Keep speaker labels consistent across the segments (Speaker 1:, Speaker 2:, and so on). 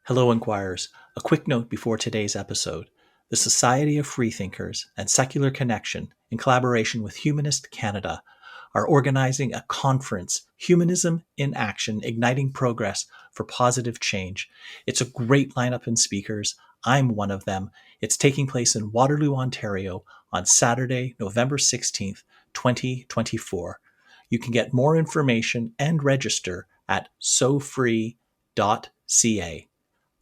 Speaker 1: Hello, Inquirers. A quick note before today's episode. The Society of Freethinkers and Secular Connection, in collaboration with Humanist Canada, are organizing a conference, Humanism in Action, Igniting Progress for Positive Change. It's a great lineup in speakers. I'm one of them. It's taking place in Waterloo, Ontario on Saturday, November 16th, 2024. You can get more information and register at sofree.ca.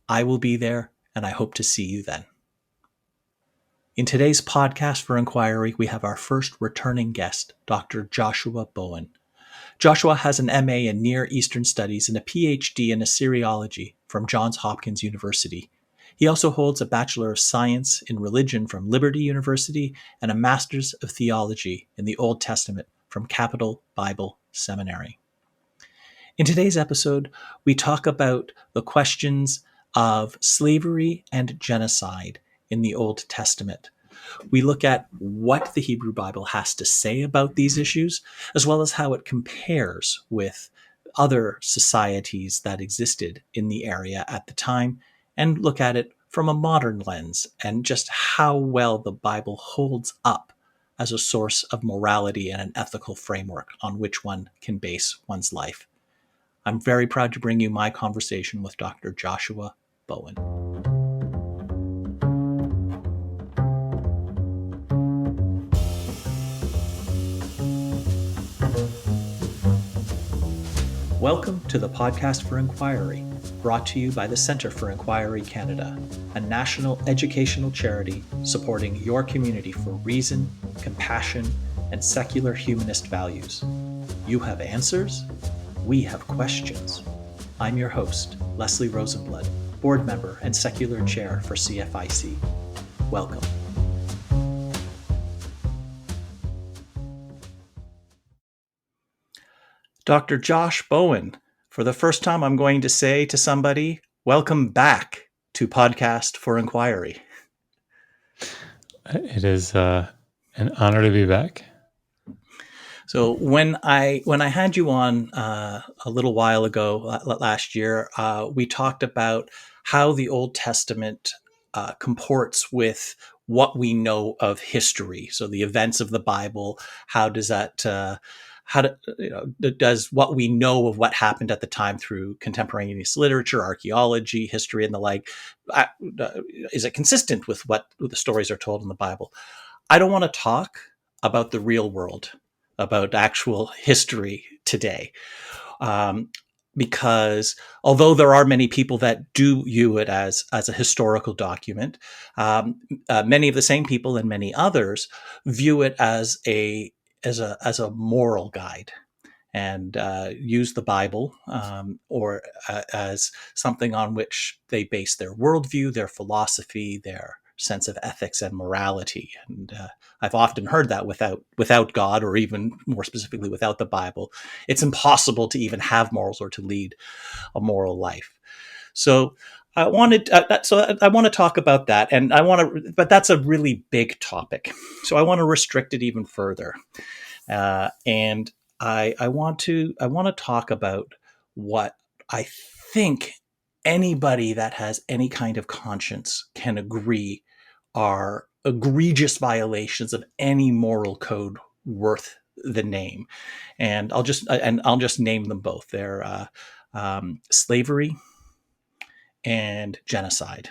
Speaker 1: I will be there, and I hope to see you then. In today's podcast for Inquiry, we have our first returning guest, Dr. Joshua Bowen. Joshua has an MA in Near Eastern Studies and a PhD in Assyriology from Johns Hopkins University. He also holds a Bachelor of Science in Religion from Liberty University and a Master's of Theology in the Old Testament from Capital Bible Seminary. In today's episode, we talk about the questions of slavery and genocide in the Old Testament. We look at what the Hebrew Bible has to say about these issues, as well as how it compares with other societies that existed in the area at the time, and look at it from a modern lens and just how well the Bible holds up as a source of morality and an ethical framework on which one can base one's life. I'm very proud to bring you my conversation with Dr. Joshua Bowen. Welcome to the Podcast for Inquiry, brought to you by the Centre for Inquiry Canada, a national educational charity supporting your community for reason, compassion, and secular humanist values. You have answers? We have questions. I'm your host, Leslie Rosenblood, board member and secular chair for CFIC. Welcome. Dr. Josh Bowen, for the first time, I'm going to say to somebody, welcome back to Podcast for Inquiry.
Speaker 2: It is an honor to be back.
Speaker 1: So when I had you on a little while ago, last year, we talked about how the Old Testament comports with what we know of history. So the events of the Bible, how does that, does what we know of what happened at the time through contemporaneous literature, archaeology, history, and the like, is it consistent with what the stories are told in the Bible? I don't want to talk about the real world, about actual history today. Because although there are many people that do view it as a historical document, many of the same people and many others view it as a moral guide and use the Bible or as something on which they base their worldview, their philosophy, their sense of ethics and morality. And I've often heard that without God, or even more specifically without the Bible, it's impossible to even have morals or to lead a moral life. So I wanted I want to talk about that, and but that's a really big topic. So I want to restrict it even further, and I want to talk about what I think anybody that has any kind of conscience can agree are egregious violations of any moral code worth the name. And I'll just name them both. They're slavery and genocide.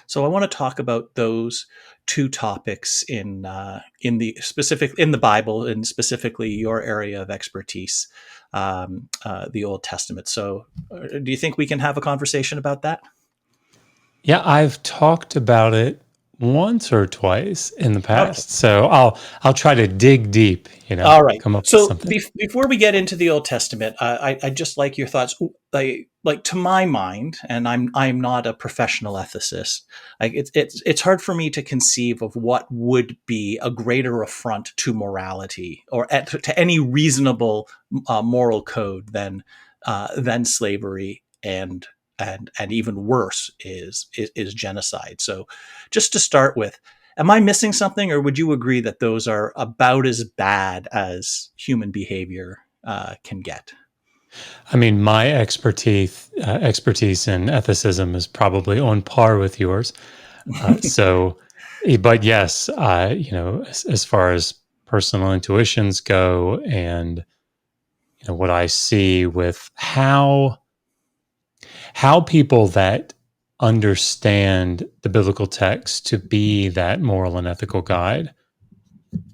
Speaker 1: So I want to talk about those two topics in the Bible, and specifically your area of expertise, the Old Testament. So, do you think we can have a conversation about that?
Speaker 2: Yeah, I've talked about it once or twice in the past,
Speaker 1: Okay.
Speaker 2: so I'll try to dig deep.
Speaker 1: All right.
Speaker 2: Come up with
Speaker 1: So
Speaker 2: something.
Speaker 1: before we get into the Old Testament, I'd just like your thoughts. Like to my mind, and I'm not a professional ethicist. Like it's hard for me to conceive of what would be a greater affront to morality or to any reasonable moral code than slavery and even worse is genocide. So just to start with, am I missing something, or would you agree that those are about as bad as human behavior can get?
Speaker 2: I mean, my expertise in ethicism is probably on par with yours. But yes, as far as personal intuitions go, and what I see with how people that understand the biblical text to be that moral and ethical guide,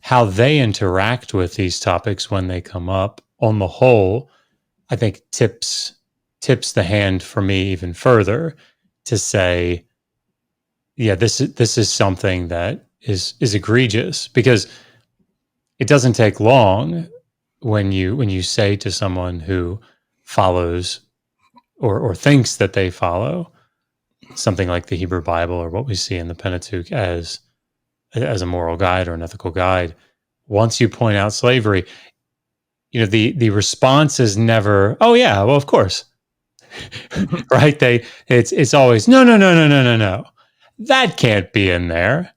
Speaker 2: how they interact with these topics when they come up, on the whole, I think tips the hand for me even further to say, yeah, this is something that is egregious, because it doesn't take long when you say to someone who follows or thinks that they follow something like the Hebrew Bible or what we see in the Pentateuch as a moral guide or an ethical guide. Once you point out slavery, the response is never, "Oh yeah, well of course." Right? It's always, "No, no, no, no, no, no, no. That can't be in there."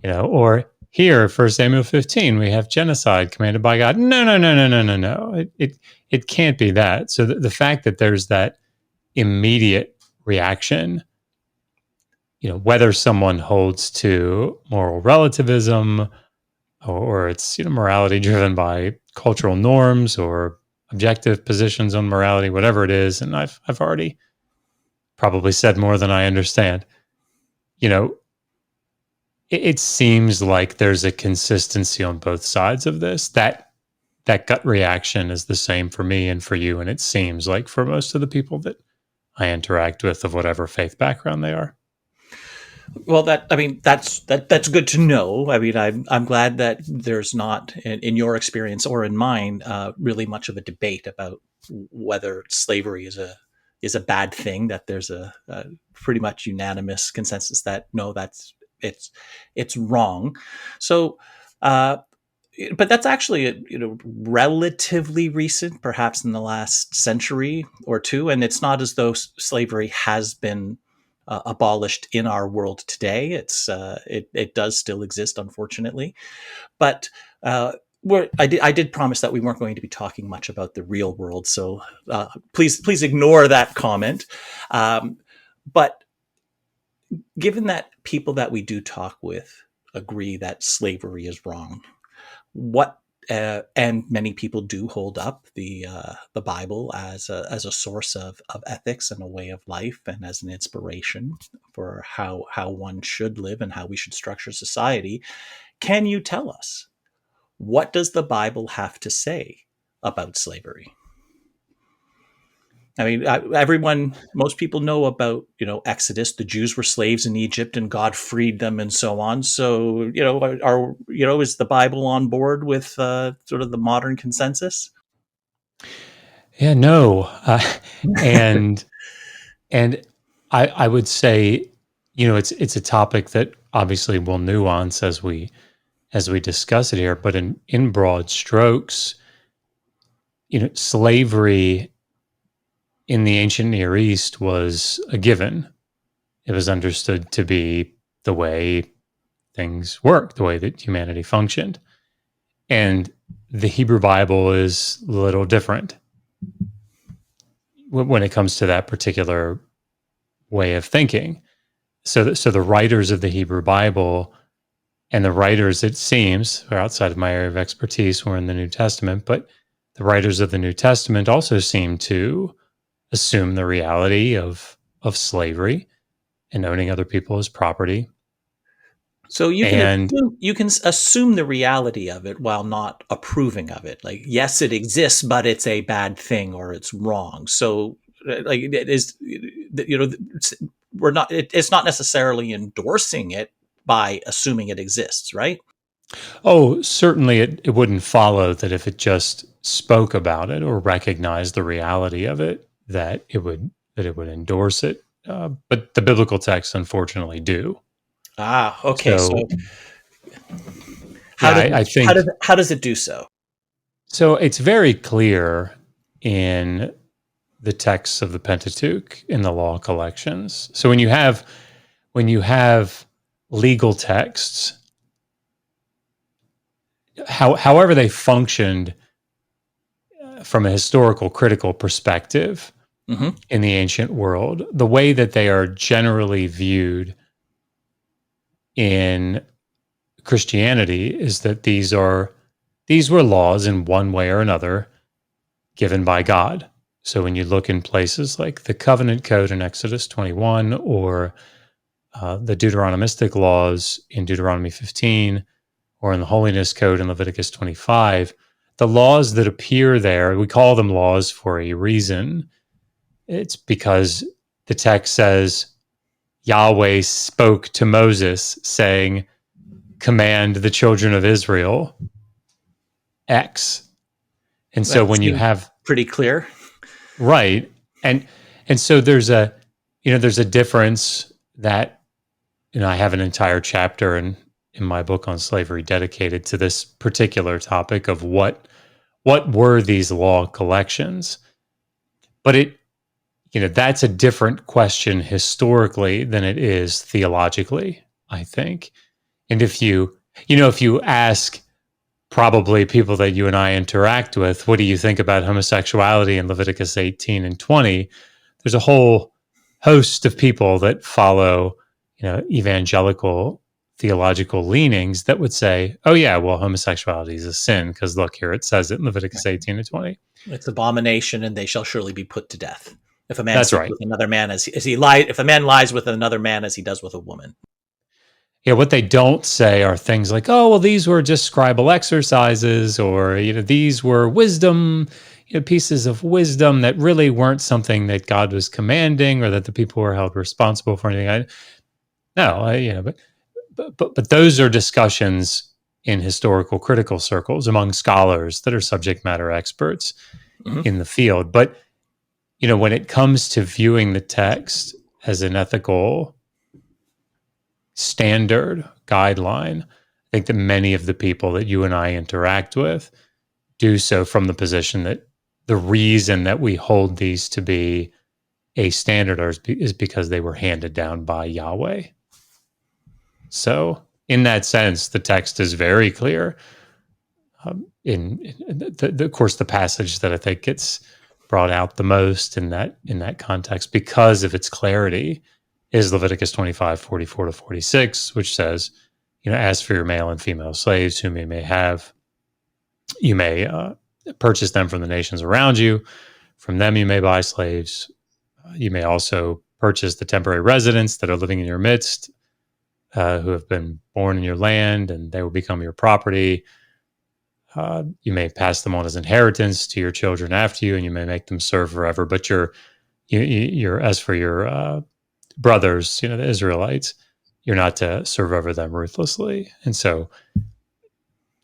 Speaker 2: Or here, 1 Samuel 15, we have genocide commanded by God. No, no, no, no, no, no, no. It can't be that. So the fact that there's that immediate reaction, whether someone holds to moral relativism, or it's morality driven by cultural norms or objective positions on morality, whatever it is, and I've already probably said more than I understand. You know, it seems like there's a consistency on both sides of this. That gut reaction is the same for me and for you, and it seems like for most of the people that I interact with, of whatever faith background they are.
Speaker 1: Well, that's good to know. I mean, I'm glad that there's not, in your experience or in mine, really much of a debate about whether slavery is a bad thing. That there's a pretty much unanimous consensus that no, it's it's wrong. So, uh, but that's actually relatively recent, perhaps in the last century or two, and it's not as though slavery has been abolished in our world today. It does still exist, unfortunately, but I did promise that we weren't going to be talking much about the real world, so please ignore that comment. But given that people that we do talk with agree that slavery is wrong, what and many people do hold up the Bible as a source of ethics and a way of life and as an inspiration for how one should live and how we should structure society. Can you tell us, what does the Bible have to say about slavery? I mean, most people know about Exodus. The Jews were slaves in Egypt, and God freed them, and so on. So, is the Bible on board with sort of the modern consensus?
Speaker 2: Yeah, no, and and I would say, it's a topic that obviously will nuance as we discuss it here, but in broad strokes, slavery in the ancient Near East was a given. It was understood to be the way things work, the way that humanity functioned. And the Hebrew Bible is a little different when it comes to that particular way of thinking. So the writers of the Hebrew Bible, and the writers, it seems, are outside of my area of expertise, who are in the New Testament, but the writers of the New Testament also seem to assume the reality of slavery and owning other people as property.
Speaker 1: So
Speaker 2: And
Speaker 1: you can assume the reality of it while not approving of it. Like, yes, it exists, but it's a bad thing or it's wrong. So, like, it is, we're not. It's not necessarily endorsing it by assuming it exists, right?
Speaker 2: certainly it wouldn't follow that if it just spoke about it or recognized the reality of it, that it would endorse it. But the biblical texts, unfortunately, do.
Speaker 1: Ah, okay. So,
Speaker 2: So yeah, I think
Speaker 1: how does it do so?
Speaker 2: so. It's very clear in the texts of the Pentateuch, in the law collections. So when you have legal texts, however they functioned from a historical critical perspective
Speaker 1: Hmm.
Speaker 2: in the ancient world, the way that they are generally viewed in Christianity is that these were laws in one way or another given by God. So when you look in places like the covenant code in Exodus 21 or the Deuteronomistic laws in Deuteronomy 15 or in the holiness code in Leviticus 25, the laws that appear there, we call them laws for a reason. It's because the text says Yahweh spoke to Moses saying, command the children of Israel X. And so
Speaker 1: That
Speaker 2: when you
Speaker 1: seems
Speaker 2: have
Speaker 1: pretty clear.
Speaker 2: right, and and so there's a difference that I have an entire chapter in my book on slavery dedicated to this particular topic of what were these law collections. But that's a different question historically than it is theologically, I think. And if you ask probably people that you and I interact with, what do you think about homosexuality in Leviticus 18 and 20? There's a whole host of people that follow, evangelical theological leanings that would say, oh, yeah, well, homosexuality is a sin because look, here it says it in Leviticus 18 and 20.
Speaker 1: It's abomination, and they shall surely be put to death. If a man
Speaker 2: That's
Speaker 1: sleeps
Speaker 2: right.
Speaker 1: with another man as he lies, if a man lies with another man as he does with a woman.
Speaker 2: Yeah, what they don't say are things like, oh, well, these were just scribal exercises, or these were wisdom, pieces of wisdom that really weren't something that God was commanding, or that the people were held responsible for anything. No, but those are discussions in historical critical circles among scholars that are subject matter experts
Speaker 1: Hmm.
Speaker 2: in the field. But when it comes to viewing the text as an ethical standard guideline, I think that many of the people that you and I interact with do so from the position that the reason that we hold these to be a standard is because they were handed down by Yahweh. So, in that sense, the text is very clear. Of course, the passage that I think gets brought out the most in that context because of its clarity is Leviticus 25:44-46, which says, as for your male and female slaves whom you may have, you may purchase them from the nations around you. From them you may buy slaves. You may also purchase the temporary residents that are living in your midst, who have been born in your land, and they will become your property. You may pass them on as inheritance to your children after you, and you may make them serve forever. But as for your brothers, the Israelites, you're not to serve over them ruthlessly. And so,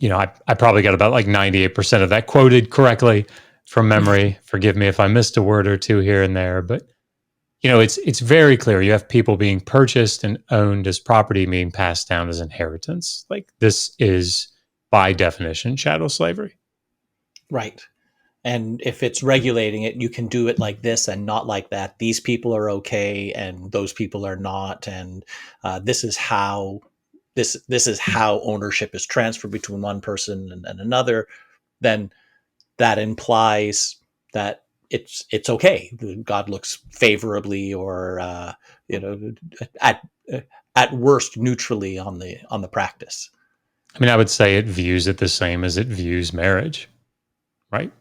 Speaker 2: I probably got about like 98% of that quoted correctly from memory. Forgive me if I missed a word or two here and there, but it's very clear. You have people being purchased and owned as property being passed down as inheritance. Like this is by definition chattel slavery.
Speaker 1: Right. And if it's regulating it, you can do it like this and not like that. These people are okay, and those people are not. And this is how this is how ownership is transferred between one person and another. Then that implies that it's okay. God looks favorably, or you know, at at worst neutrally on the practice.
Speaker 2: I mean, I would say it views it the same as it views marriage, right?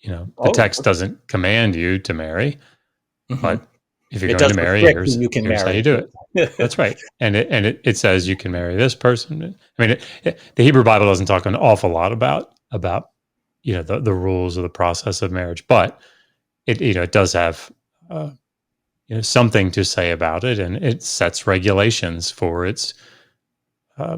Speaker 2: The
Speaker 1: Oh,
Speaker 2: text doesn't command you to marry,
Speaker 1: hmm.
Speaker 2: but if you're
Speaker 1: It
Speaker 2: going
Speaker 1: does
Speaker 2: to marry,
Speaker 1: restrict who
Speaker 2: here's
Speaker 1: you can
Speaker 2: here's how you
Speaker 1: marry.
Speaker 2: do it. That's right, and it says you can marry this person. I mean, the Hebrew Bible doesn't talk an awful lot about the rules of the process of marriage, but it does have uh, something to say about it, and it sets regulations for its uh,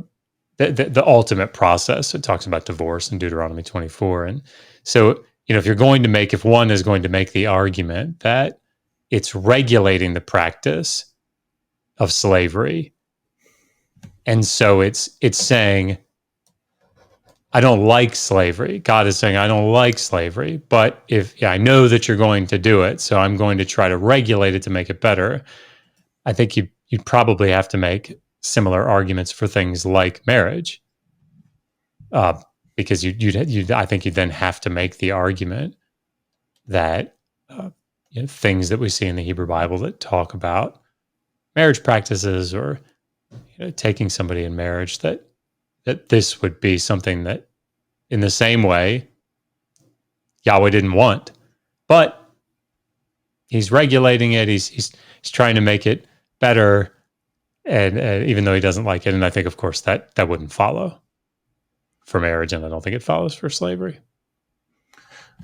Speaker 2: the ultimate process. It talks about divorce in Deuteronomy 24, and so if one is going to make the argument that it's regulating the practice of slavery, and so it's saying I don't like slavery. God is saying I don't like slavery, but I know that you're going to do it, so I'm going to try to regulate it to make it better. I think you'd probably have to make similar arguments for things like marriage, uh, because I think you'd then have to make the argument that things that we see in the Hebrew Bible that talk about marriage practices or taking somebody in marriage, that this would be something that, in the same way, Yahweh didn't want, but he's regulating it. He's trying to make it better, and even though he doesn't like it, and I think, of course, that wouldn't follow for marriage, and I don't think it follows for slavery.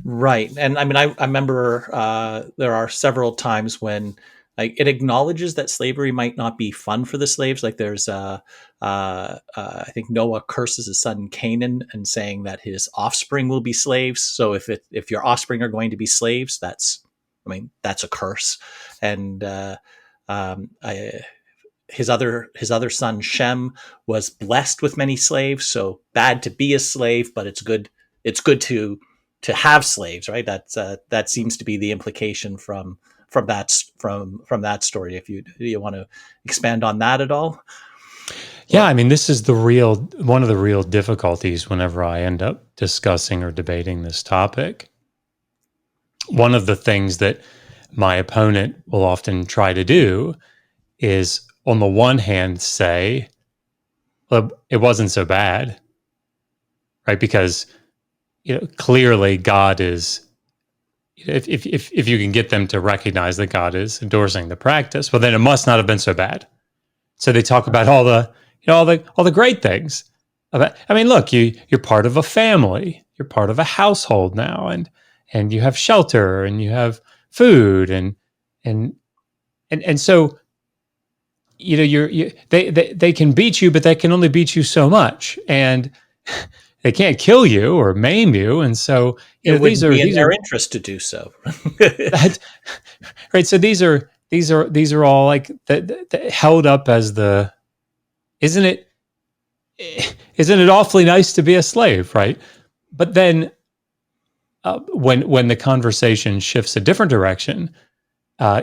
Speaker 1: Right. And I mean, I remember there are several times when like it acknowledges that slavery might not be fun for the slaves. Like there's, I think Noah curses his son Canaan and saying that his offspring will be slaves. So if your offspring are going to be slaves, that's a curse. And I, his other son Shem was blessed with many slaves. So bad to be a slave, but it's good to have slaves, right? That seems to be the implication from that story. If you want to expand on that at all.
Speaker 2: Yeah, I mean, this is one of the real difficulties whenever I end up discussing or debating this topic. One of the things that my opponent will often try to do is, on the one hand, say, well, it wasn't so bad, right? Because clearly God is, if you can get them to recognize that God is endorsing the practice, well, then it must not have been so bad. So they talk about all the great things. I mean, look, you're part of a family, you're part of a household now, and you have shelter and you have food and so they can beat you, but they can only beat you so much, and they can't kill you or maim you, and so
Speaker 1: it wouldn't be in their interest to do so.
Speaker 2: Right. So these are all like held up as the, isn't it awfully nice to be a slave, right? But then when the conversation shifts a different direction,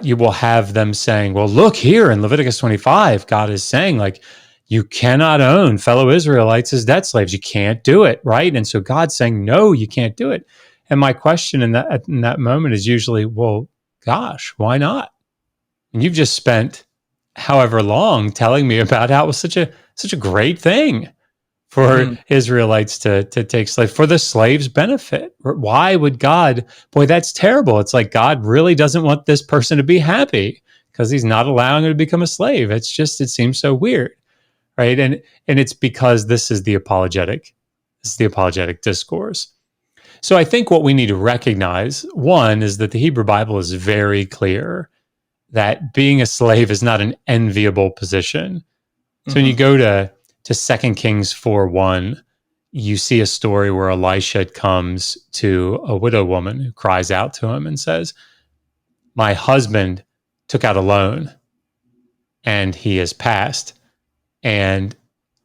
Speaker 2: you will have them saying, well, look here in Leviticus 25, God is saying, like, you cannot own fellow Israelites as debt slaves. You can't do it, right? And so God's saying, no, you can't do it. And my question in that moment is usually, well, gosh, why not? And you've just spent however long telling me about how it was such a great thing for Israelites to take slaves, for the slaves' benefit. Why would God? Boy, that's terrible. It's like God really doesn't want this person to be happy because he's not allowing him to become a slave. It seems so weird, right? And it's because this is the apologetic discourse. So I think what we need to recognize, one, is that the Hebrew Bible is very clear that being a slave is not an enviable position. So when you go to 2 Kings 4:1, you see a story where Elisha comes to a widow woman who cries out to him and says, my husband took out a loan and he has passed. And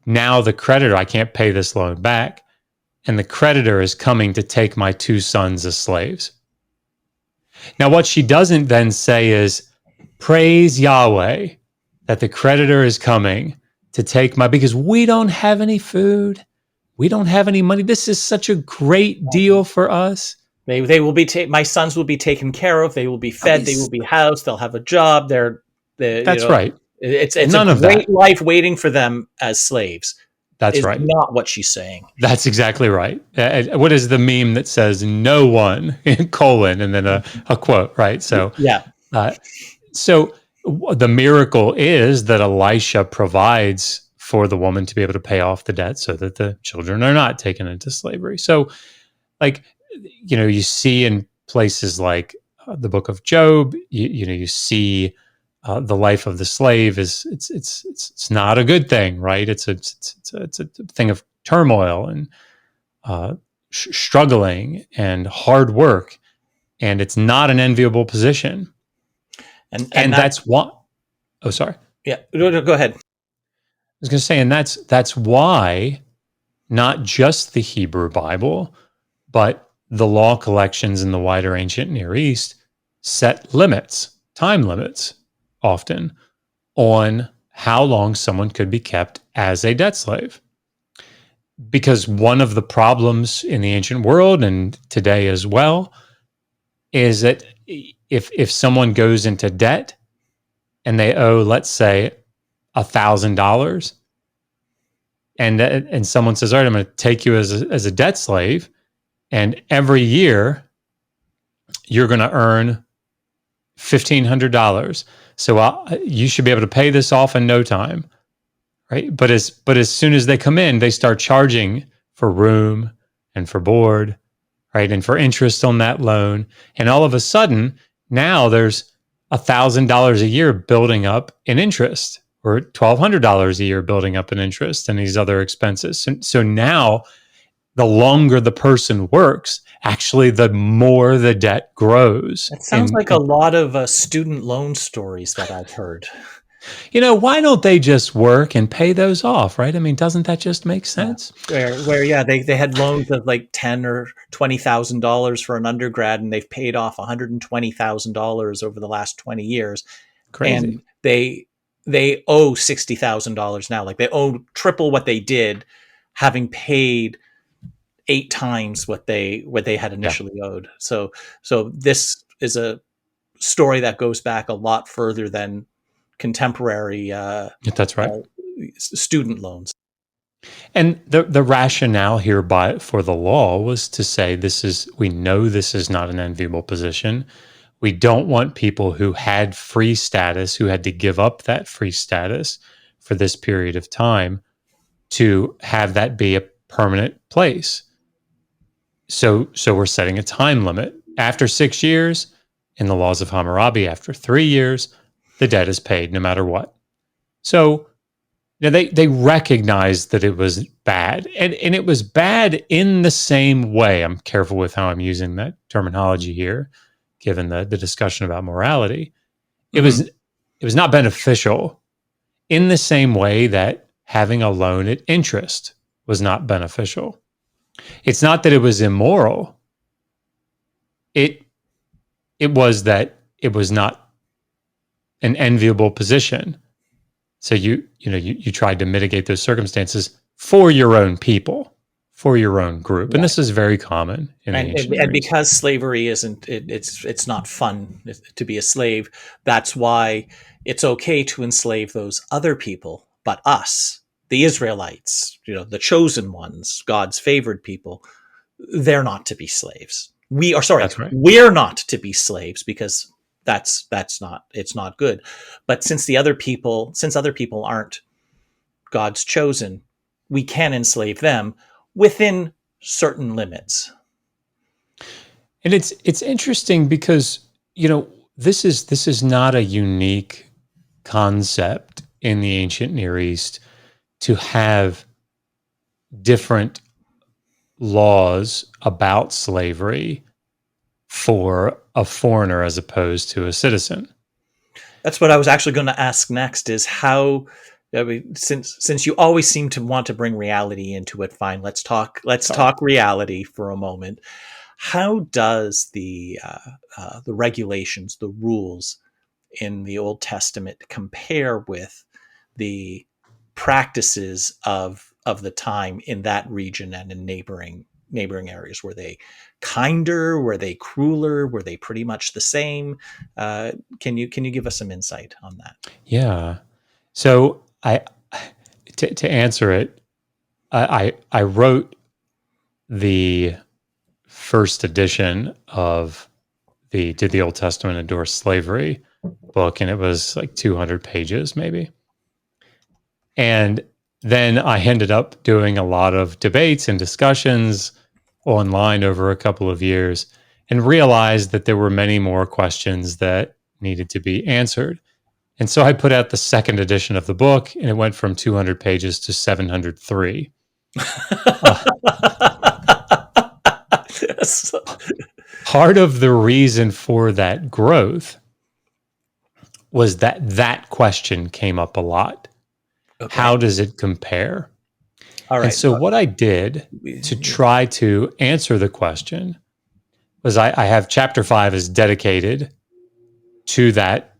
Speaker 2: now the creditor, I can't pay this loan back. And the creditor is coming to take my 2 sons as slaves. Now, what she doesn't then say is, praise Yahweh that the creditor is coming to take because we don't have any food. We don't have any money. This is such a great deal for us.
Speaker 1: They will be my sons will be taken care of. They will be fed. They will be housed. They'll have a job.
Speaker 2: That's right.
Speaker 1: It's none a great life waiting for them as slaves.
Speaker 2: That's right.
Speaker 1: Not what she's saying.
Speaker 2: That's exactly right. What is the meme that says "no one" colon and then a quote, right? So
Speaker 1: yeah.
Speaker 2: So the miracle is that Elisha provides for the woman to be able to pay off the debt so that the children are not taken into slavery. So, like, you see in places like the book of Job, you see the life of the slave it's not a good thing, right? It's a thing of turmoil and struggling and hard work, and it's not an enviable position. And that's what. Oh, sorry.
Speaker 1: Yeah, go ahead.
Speaker 2: I was going to say, and that's why not just the Hebrew Bible, but the law collections in the wider ancient Near East set limits, time limits, often, on how long someone could be kept as a debt slave. Because one of the problems in the ancient world and today as well is that if someone goes into debt and they owe, let's say, $1,000, and someone says, "All right, I'm going to take you as a debt slave, and every year you're going to earn $1,500. So you should be able to pay this off in no time, right?" But as soon as they come in, they start charging for room and for board, right, and for interest on that loan, and all of a sudden now there's $1,000 a year building up in interest, or $1,200 a year building up in interest, and these other expenses. So now, the longer the person works, actually, the more the debt grows.
Speaker 1: It sounds like a lot of student loan stories that I've heard.
Speaker 2: Why don't they just work and pay those off, right? I mean, doesn't that just make sense?
Speaker 1: Where yeah, they had loans of like $10,000 or $20,000 for an undergrad, and they've paid off $120,000 over the last 20 years,
Speaker 2: Crazy.
Speaker 1: and they owe $60,000 now. Like they owe triple what they did, having paid 8 times what they had
Speaker 2: Yeah,
Speaker 1: initially owed. So this is a story that goes back a lot further than contemporary
Speaker 2: that's right.
Speaker 1: student loans.
Speaker 2: And the rationale here for the law was to say, we know this is not an enviable position. We don't want people who had free status, who had to give up that free status for this period of time, to have that be a permanent place. So we're setting a time limit. After 6 years, in the laws of Hammurabi, after 3 years, the debt is paid no matter what. So they recognized that it was bad. And it was bad in the same way. I'm careful with how I'm using that terminology here, given the discussion about morality. It
Speaker 1: Mhm.
Speaker 2: was it was not beneficial in the same way that having a loan at interest was not beneficial. It's not that it was immoral. It it was that it was not an enviable position. So you tried to mitigate those circumstances for your own people, for your own group, and
Speaker 1: Right.
Speaker 2: this is very common in the
Speaker 1: And,
Speaker 2: ancient
Speaker 1: and
Speaker 2: Near
Speaker 1: and
Speaker 2: East.
Speaker 1: because slavery isn't it's not fun to be a slave. That's why it's okay to enslave those other people, but us, the Israelites, the chosen ones, God's favored people, they're not to be slaves.
Speaker 2: That's right.
Speaker 1: We're not to be slaves, because that's not it's not good. But since other people aren't God's chosen, we can enslave them within certain limits.
Speaker 2: And it's interesting because this is not a unique concept in the ancient Near East to have different laws about slavery for a foreigner as opposed to a citizen.
Speaker 1: That's what I was actually going to ask next, is how, I mean, since you always seem to want to bring reality into it, fine, let's talk reality for a moment. How does the regulations, the rules in the Old Testament compare with the practices of the time in that region and in neighboring areas? Were they kinder? Were they crueler? Were they pretty much the same? Can you give us some insight on that?
Speaker 2: Yeah. So to answer it, I wrote the first edition of the Did the Old Testament Endorse Slavery book, and it was like 200 pages maybe. And then I ended up doing a lot of debates and discussions online over a couple of years, and realized that there were many more questions that needed to be answered. And so I put out the second edition of the book, and it went from 200 pages to 703. Uh,
Speaker 1: Yes.
Speaker 2: Part of the reason for that growth was that question came up a lot.
Speaker 1: Okay.
Speaker 2: How does it compare?
Speaker 1: All
Speaker 2: And
Speaker 1: right.
Speaker 2: so what I did to try to answer the question was I have chapter 5 is dedicated to that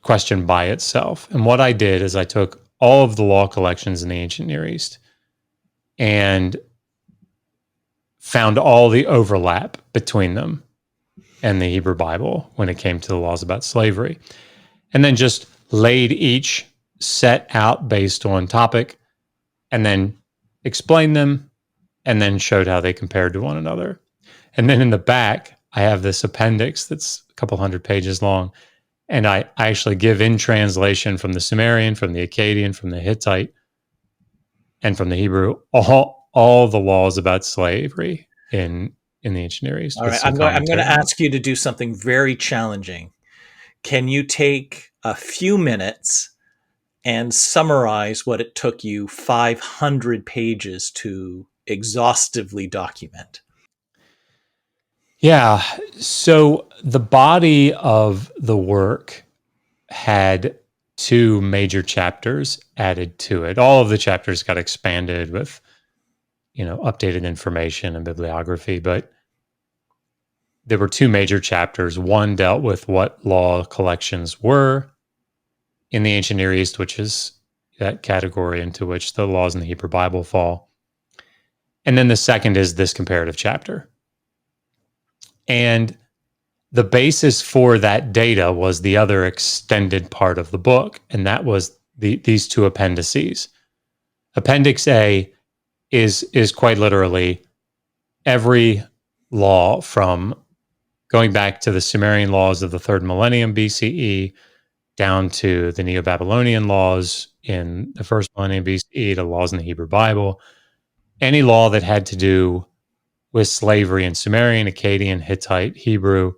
Speaker 2: question by itself. And what I did is I took all of the law collections in the ancient Near East and found all the overlap between them. and the Hebrew Bible when it came to the laws about slavery, and then just laid each set out based on topic and then explained them and then showed how they compared to one another. And then in the back, I have this appendix that's a couple hundred pages long. And I actually give in translation from the Sumerian, from the Akkadian, from the Hittite, and from the Hebrew, all the laws about slavery in the ancient Near East
Speaker 1: All
Speaker 2: with
Speaker 1: right,
Speaker 2: some
Speaker 1: I'm going
Speaker 2: commentary
Speaker 1: to
Speaker 2: on it.
Speaker 1: ask you to do something very challenging. Can you take a few minutes and summarize what it took you 500 pages to exhaustively document?
Speaker 2: Yeah. So the body of the work had two major chapters added to it. All of the chapters got expanded with, updated information and bibliography, but there were two major chapters. One dealt with what law collections were in the ancient Near East, which is that category into which the laws in the Hebrew Bible fall. And then the second is this comparative chapter. And the basis for that data was the other extended part of the book, and that was these two appendices. Appendix A is quite literally every law from going back to the Sumerian laws of the third millennium BCE down to the Neo-Babylonian laws in the first millennium BCE to laws in the Hebrew Bible. Any law that had to do with slavery in Sumerian, Akkadian, Hittite, Hebrew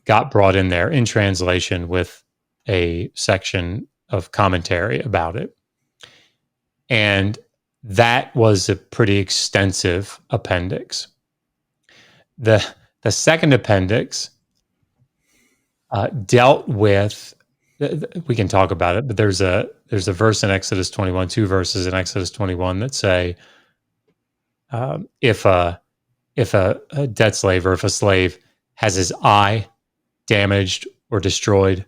Speaker 2: got brought in there in translation with a section of commentary about it. And that was a pretty extensive appendix. The second appendix dealt with, we can talk about it, but there's a verse in Exodus 21, two verses in Exodus 21 that say, if a debt slave or if a slave has his eye damaged or destroyed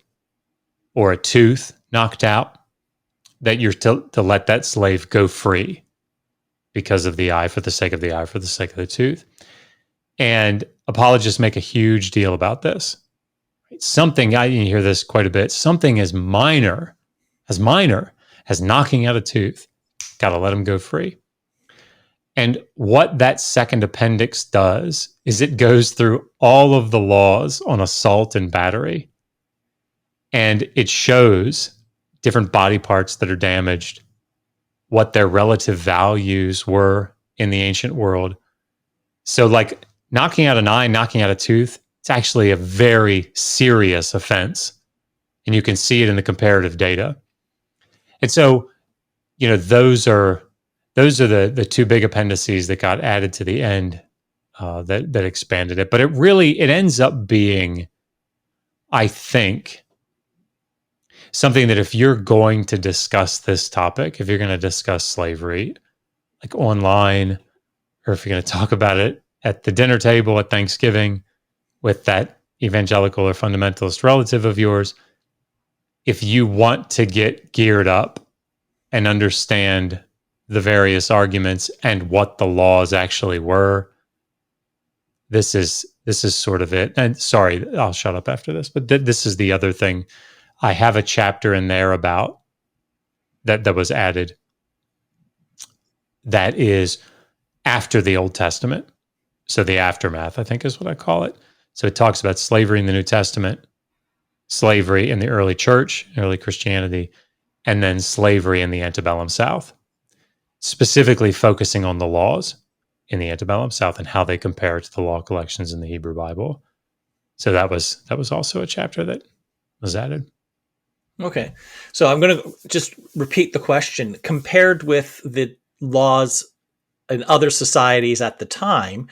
Speaker 2: or a tooth knocked out, that you're to let that slave go free because of the eye, for the sake of the eye, for the sake of the tooth. And apologists make a huge deal about this. Something, I hear this quite a bit, something as minor as knocking out a tooth, got to let them go free. And what that second appendix does is it goes through all of the laws on assault and battery, and it shows different body parts that are damaged, what their relative values were in the ancient world. So, like knocking out an eye, knocking out a tooth, it's actually a very serious offense. And you can see it in the comparative data. And so, those are the two big appendices that got added to the end that expanded it. But it ends up being, I think, something that if you're going to discuss this topic, if you're going to discuss slavery, like online, or if you're going to talk about it at the dinner table at Thanksgiving with that evangelical or fundamentalist relative of yours, if you want to get geared up and understand the various arguments and what the laws actually were, this is sort of it. And sorry, I'll shut up after this, but this is the other thing. I have a chapter in there about that was added that is after the Old Testament. So the aftermath, I think, is what I call it. So it talks about slavery in the New Testament, slavery in the early church, early Christianity, and then slavery in the antebellum South, specifically focusing on the laws in the antebellum South and how they compare to the law collections in the Hebrew Bible. So that was also a chapter that was added.
Speaker 1: Okay. So I'm going to just repeat the question. Compared with the laws in other societies at the time,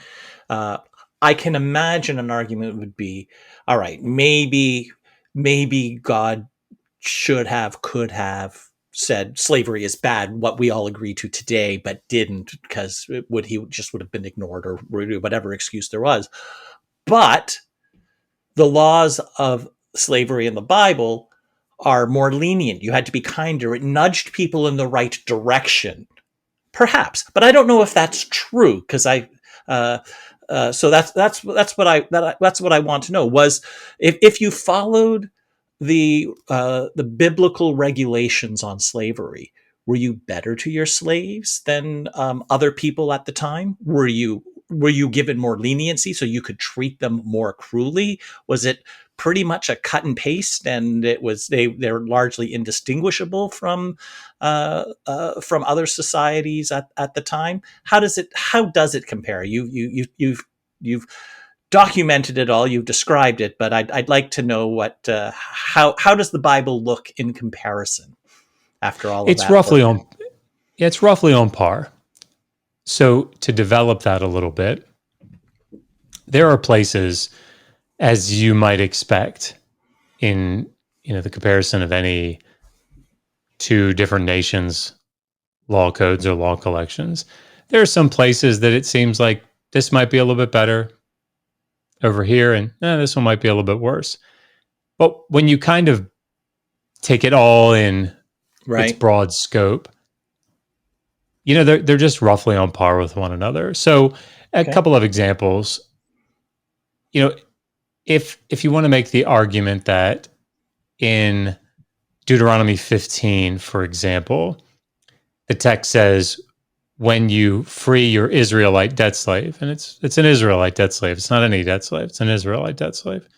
Speaker 1: I can imagine an argument would be, all right, maybe God could have said slavery is bad, what we all agree to today, but didn't because he would have been ignored or whatever excuse there was. But the laws of slavery in the Bible are more lenient. You had to be kinder. It nudged people in the right direction, perhaps. But I don't know if that's true because So that's what I want to know. Was if you followed the biblical regulations on slavery, were you better to your slaves than other people at the time? Were you given more leniency so you could treat them more cruelly? Was it pretty much a cut and paste, and they're largely indistinguishable from other societies at the time? How does it compare? You've documented it all, you've described it, but I'd like to know how does the Bible look in comparison after all of
Speaker 2: It's
Speaker 1: that work?
Speaker 2: roughly on it's roughly on par. So to develop that a little bit, there are places, as you might expect, in the comparison of any two different nations' law codes or law collections. There are some places that it seems like this might be a little bit better over here, and this one might be a little bit worse. But when you kind of take it all in its
Speaker 1: Right.
Speaker 2: broad scope, they're just roughly on par with one another. So a
Speaker 1: Okay.
Speaker 2: couple of examples, you know, if you want to make the argument that in Deuteronomy 15, for example, the text says, when you free your Israelite debt slave, and it's an Israelite debt slave, it's not any debt slave, it's an Israelite debt slave,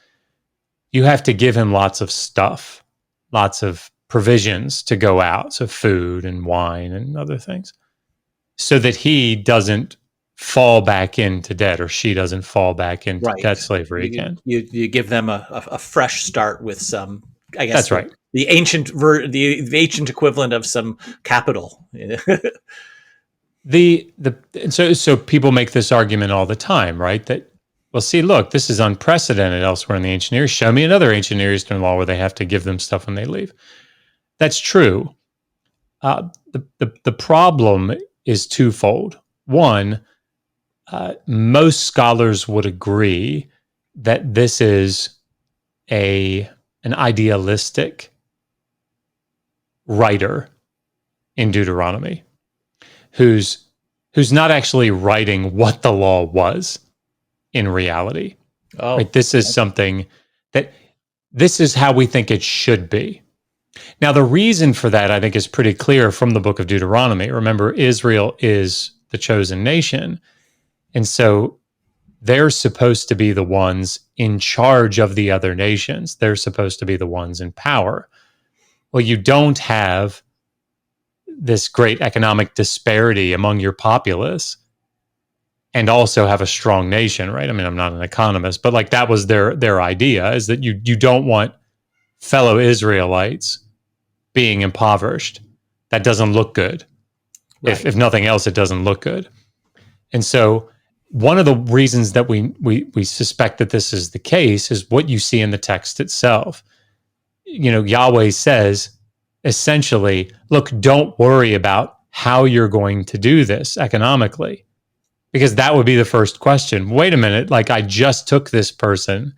Speaker 2: you have to give him lots of stuff, lots of provisions to go out, so food and wine and other things, so that he doesn't fall back into debt, or she doesn't fall back into
Speaker 1: Right.
Speaker 2: debt slavery
Speaker 1: You
Speaker 2: again.
Speaker 1: you give them a fresh start with some, I guess,
Speaker 2: That's
Speaker 1: the
Speaker 2: right.
Speaker 1: the ancient the ancient equivalent of some capital.
Speaker 2: So people make this argument all the time, right? That, well, see, look, this is unprecedented elsewhere in the ancient Near East. Show me another ancient Near Eastern law where they have to give them stuff when they leave. That's true. The problem is twofold. One, most scholars would agree that this is an idealistic writer in Deuteronomy who's not actually writing what the law was in reality.
Speaker 1: Oh,
Speaker 2: Right? This is something that this is how we think it should be. Now, the reason for that, I think, is pretty clear from the book of Deuteronomy. Remember, Israel is the chosen nation. And so they're supposed to be the ones in charge of the other nations. They're supposed to be the ones in power. Well, you don't have this great economic disparity among your populace and also have a strong nation, right? I mean, I'm not an economist, but like that was their idea, is that you don't want fellow Israelites being impoverished. That doesn't look good.
Speaker 1: right.
Speaker 2: If nothing else, it doesn't look good. And so one of the reasons that we suspect that this is the case is what you see in the text itself. Yahweh says essentially, look, don't worry about how you're going to do this economically, because that would be the first question. Wait a minute, like I just took this person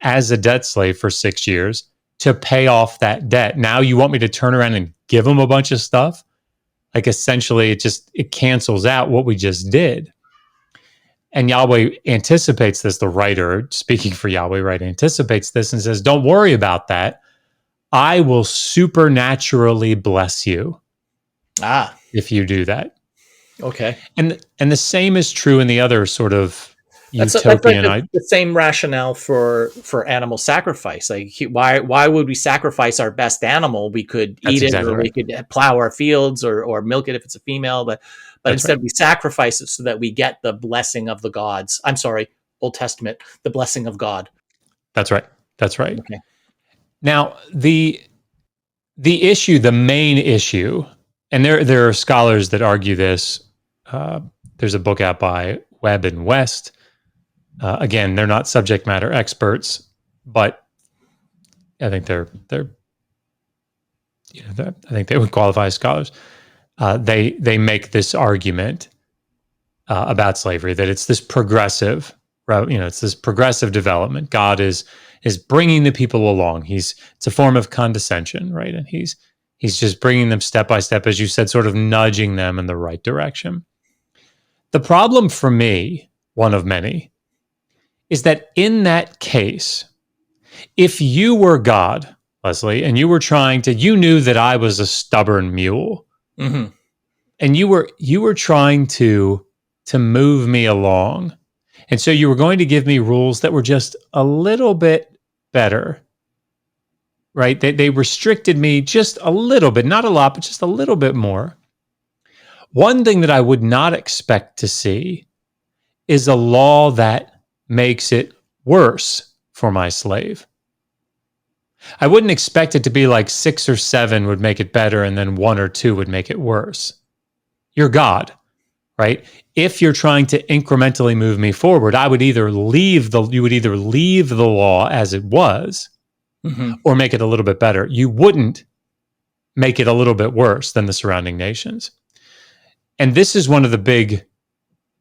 Speaker 2: as a debt slave for 6 years to pay off that debt. Now you want me to turn around and give them a bunch of stuff? Like essentially it cancels out what we just did. And Yahweh anticipates this, the writer speaking for Yahweh, right, anticipates this and says, don't worry about that. I will supernaturally bless you
Speaker 1: Ah,
Speaker 2: if you do that.
Speaker 1: okay.
Speaker 2: And the same is true in the other sort of
Speaker 1: That's like
Speaker 2: utopian.
Speaker 1: the same rationale for animal sacrifice. Like, why would we sacrifice our best animal? We could
Speaker 2: That's
Speaker 1: eat it,
Speaker 2: exactly
Speaker 1: or we
Speaker 2: right.
Speaker 1: could plow our fields, or milk it if it's a female. But
Speaker 2: That's right.
Speaker 1: instead we sacrifice it so that we get the blessing of the gods. I'm sorry, Old Testament, the blessing of God.
Speaker 2: That's right. That's right.
Speaker 1: Okay.
Speaker 2: Now the issue, the main issue, and there are scholars that argue this. There's a book out by Webb and West. Again, they're not subject matter experts, but I think I think they would qualify as scholars. They make this argument about slavery, that it's this progressive, it's this progressive development. God is bringing the people along. It's a form of condescension, right? And he's just bringing them step by step, as you said, sort of nudging them in the right direction. The problem for me, one of many, is that in that case, if you were God, Leslie, and you were trying to, you knew that I was a stubborn mule,
Speaker 1: Hmm.
Speaker 2: and you were trying to move me along, and so you were going to give me rules that were just a little bit better, right? They restricted me just a little bit, not a lot, but just a little bit more. One thing that I would not expect to see is a law that makes it worse for my slave. I wouldn't expect it to be like 6 or 7 would make it better and then 1 or 2 would make it worse. You're God, right? If you're trying to incrementally move me forward, you would either leave the law as it was
Speaker 1: Hmm.
Speaker 2: or make it a little bit better. You wouldn't make it a little bit worse than the surrounding nations. And this is one of the big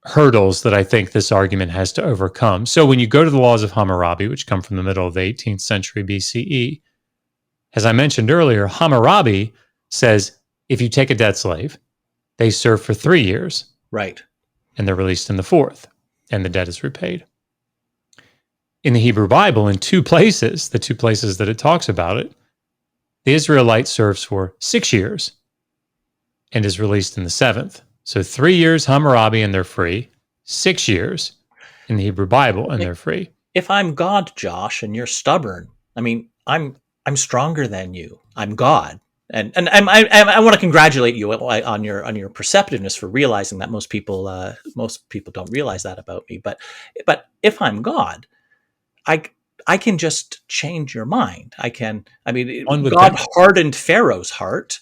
Speaker 2: hurdles that I think this argument has to overcome. So when you go to the laws of Hammurabi, which come from the middle of the 18th century BCE, as I mentioned earlier, Hammurabi says if you take a dead slave, they serve for 3 years
Speaker 1: Right.
Speaker 2: and they're released in the fourth, and the debt is repaid. In the Hebrew Bible, in 2 places, the 2 places that it talks about it, the Israelite serves for 6 years and is released in the seventh. So 3 years Hammurabi and they're free, 6 years in the Hebrew Bible and they're free.
Speaker 1: If I'm God, Josh, and you're stubborn, I mean, I'm stronger than you. I'm God, and I want to congratulate you on your perceptiveness for realizing that most people don't realize that about me. But if I'm God, I I can just change your mind. I can. I
Speaker 2: One
Speaker 1: mean,
Speaker 2: would
Speaker 1: God
Speaker 2: think.
Speaker 1: hardened Pharaoh's heart.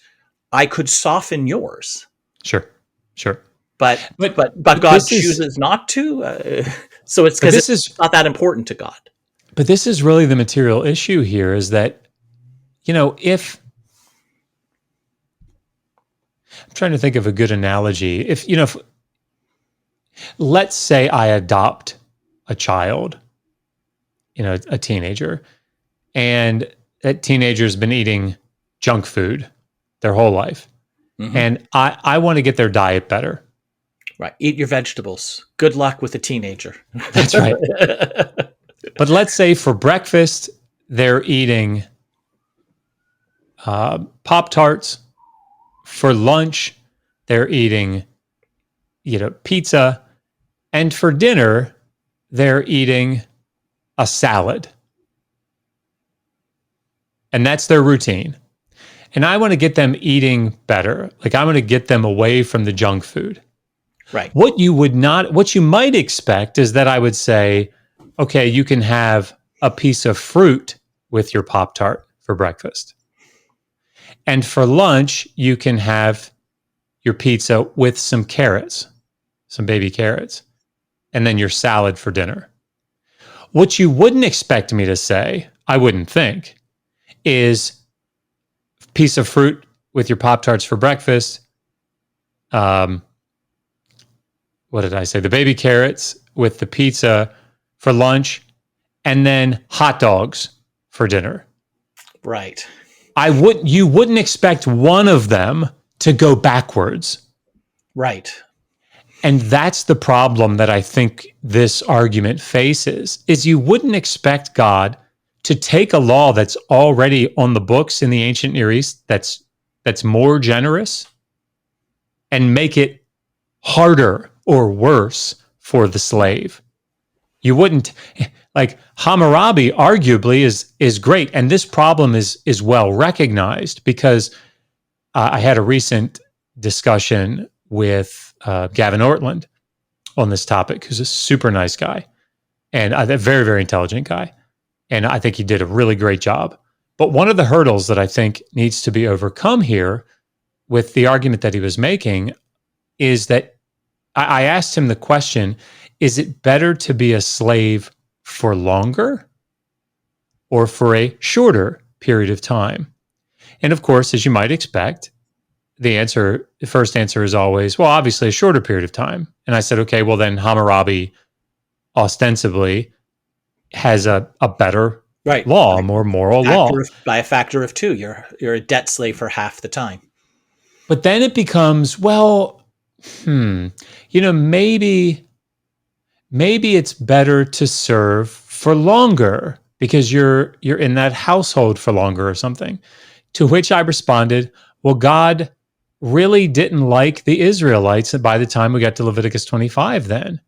Speaker 1: I could soften yours,
Speaker 2: Sure, sure.
Speaker 1: but
Speaker 2: But
Speaker 1: but God
Speaker 2: this is
Speaker 1: chooses not to. So it's
Speaker 2: but
Speaker 1: because it's
Speaker 2: this is
Speaker 1: not that important to God.
Speaker 2: but this is really the material issue here is that, if I'm trying to think of a good analogy, if let's say I adopt a child, a teenager, and that teenager's been eating junk food their whole life,
Speaker 1: Hmm.
Speaker 2: and I want to get their diet better.
Speaker 1: Right. Eat your vegetables. Good luck with a teenager.
Speaker 2: That's right. But let's say for breakfast, they're eating Pop Tarts. For lunch, they're eating, pizza. And for dinner, they're eating a salad. And that's their routine. And I want to get them eating better. Like I want to get them away from the junk food.
Speaker 1: Right.
Speaker 2: What you might expect is that I would say, okay, you can have a piece of fruit with your Pop Tart for breakfast. And for lunch, you can have your pizza with some carrots, some baby carrots, and then your salad for dinner. What you wouldn't expect me to say, I wouldn't think, is piece of fruit with your Pop Tarts for breakfast. Um, what did I say? The baby carrots with the pizza for lunch, and then hot dogs for dinner.
Speaker 1: Right.
Speaker 2: You wouldn't expect one of them to go backwards.
Speaker 1: Right.
Speaker 2: And that's the problem that I think this argument faces is you wouldn't expect God to take a law that's already on the books in the ancient Near East that's more generous and make it harder or worse for the slave. You wouldn't like Hammurabi arguably is great, and this problem is well recognized because I had a recent discussion with Gavin Ortland on this topic, who's a super nice guy and a very, very intelligent guy. And I think he did a really great job. But one of the hurdles that I think needs to be overcome here with the argument that he was making is that I asked him the question, is it better to be a slave for longer or for a shorter period of time? And of course, as you might expect, the first answer is always, well, obviously a shorter period of time. And I said, okay, well, then Hammurabi ostensibly has a better
Speaker 1: Right.
Speaker 2: law, a more moral law.
Speaker 1: By a factor of two, you're a debt slave for half the time.
Speaker 2: But then it becomes, well, maybe maybe it's better to serve for longer because you're in that household for longer or something. To which I responded, well, God really didn't like the Israelites by the time we got to Leviticus 25 then,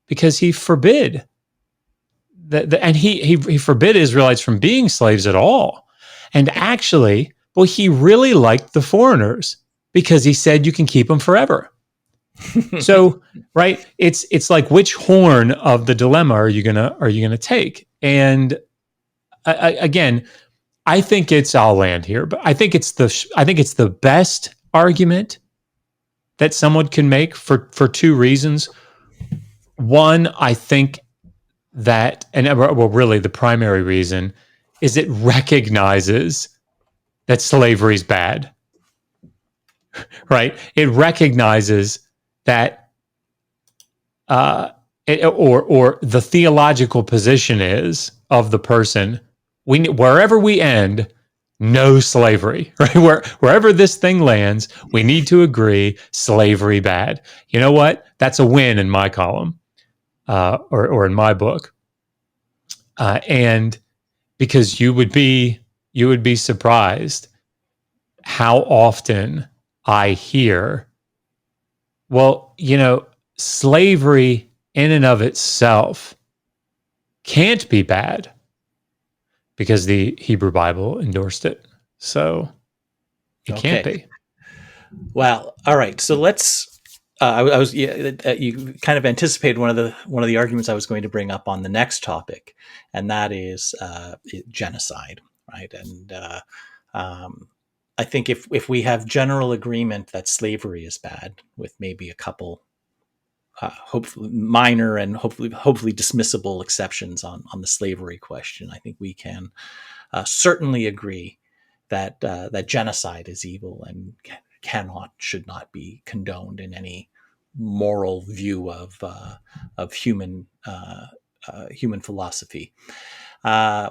Speaker 2: because he forbid and he forbid Israelites from being slaves at all. And actually, well, he really liked the foreigners because he said you can keep them forever. So, right, it's like which horn of the dilemma are you gonna take? And again, I think I'll land here, but I think it's the best argument that someone can make for two reasons. One, I think that, and well, really the primary reason is it recognizes that slavery is bad, right? It recognizes that, or the theological position is of the person. Wherever we end, no slavery, right? Wherever this thing lands, we need to agree slavery bad. You know what? That's a win in my column, or in my book, and because you would be surprised how often I hear, well, slavery in and of itself can't be bad because the Hebrew Bible endorsed it. So it can't
Speaker 1: Okay.
Speaker 2: be.
Speaker 1: Well, all right. So let's. I was. Yeah, you kind of anticipated one of the arguments I was going to bring up on the next topic, and that is genocide, right? And um, I think if we have general agreement that slavery is bad, with maybe a couple, hopefully minor and hopefully dismissible exceptions on the slavery question, I think we can certainly agree that genocide is evil and should not be condoned in any moral view of human philosophy. Uh,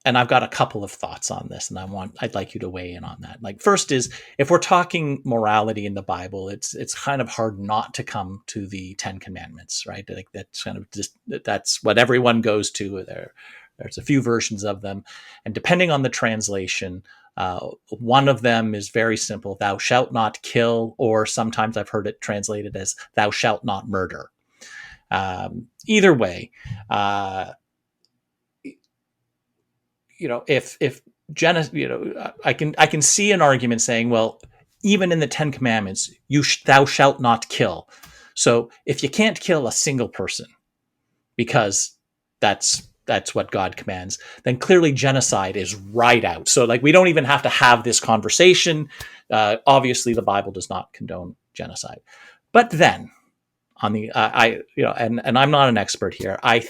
Speaker 1: and I've got a couple of thoughts on this, and I'd like you to weigh in on that. Like, first is, if we're talking morality in the Bible, it's kind of hard not to come to the Ten Commandments, right? Like, that's kind of just that's what everyone goes to. There's a few versions of them, and depending on the translation, one of them is very simple: "Thou shalt not kill," or sometimes I've heard it translated as "Thou shalt not murder." Either way, if I can see an argument saying, well, even in the Ten Commandments, thou shalt not kill. So if you can't kill a single person because that's what God commands, then clearly genocide is right out. So, like, we don't even have to have this conversation. Obviously, the Bible does not condone genocide. But then, on the and I'm not an expert here. I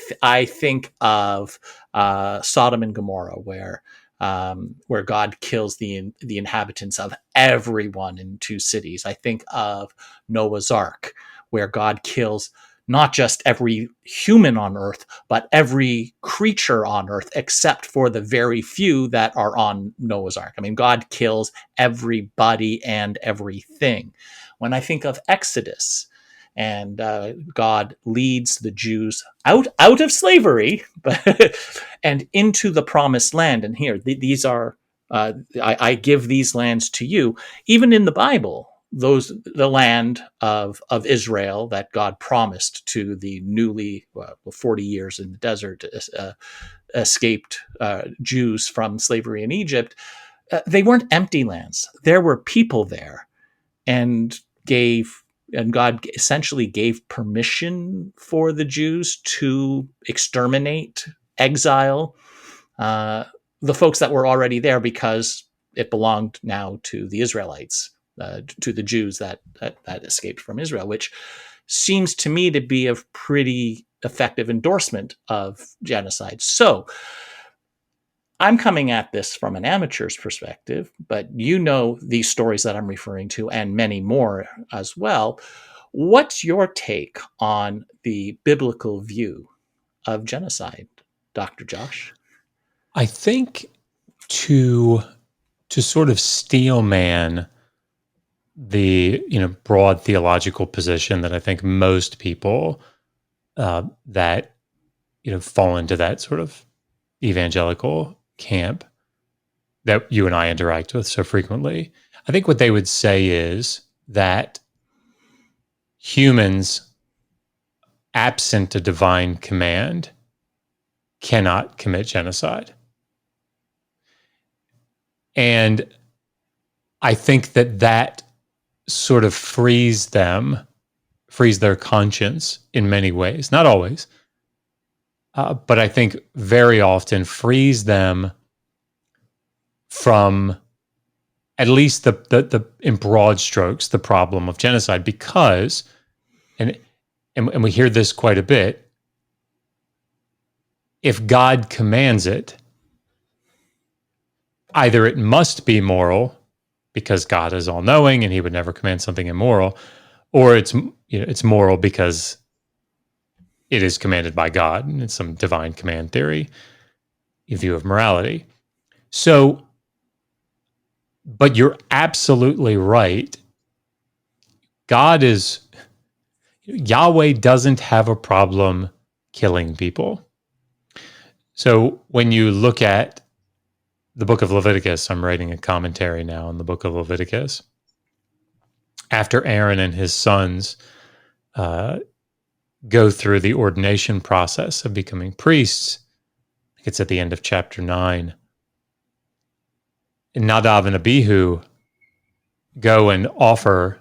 Speaker 1: think of Sodom and Gomorrah, where God kills the inhabitants of everyone in two cities. I think of Noah's Ark, where God kills not just every human on earth, but every creature on earth, except for the very few that are on Noah's Ark. I mean, God kills everybody and everything. When I think of Exodus, and God leads the Jews out of slavery, and into the promised land. And here, these are I give these lands to you. Even in the Bible, the land of Israel that God promised to the newly 40 years in the desert escaped Jews from slavery in Egypt, they weren't empty lands. There were people there, and God essentially gave permission for the Jews to exterminate, exile the folks that were already there, because it belonged now to the Israelites, to the Jews that escaped from Israel, which seems to me to be a pretty effective endorsement of genocide. So I'm coming at this from an amateur's perspective, but these stories that I'm referring to, and many more as well. What's your take on the biblical view of genocide, Dr. Josh?
Speaker 2: I think to sort of steelman the broad theological position that I think most people that fall into that sort of evangelical camp that you and I interact with so frequently. I think what they would say is that humans, absent a divine command, cannot commit genocide. And I think that sort of frees their conscience in many ways, not always, but I think very often frees them from, at least the in broad strokes, the problem of genocide, because and we hear this quite a bit. If God commands it, either it must be moral because God is all knowing and he would never command something immoral, or it's moral because it is commanded by God and it's some divine command theory view of morality. So, but you're absolutely right. Yahweh doesn't have a problem killing people. So when you look at the book of Leviticus, I'm writing a commentary now on the book of Leviticus. After Aaron and his sons go through the ordination process of becoming priests, I think it's at the end of chapter 9, and Nadav and Abihu go and offer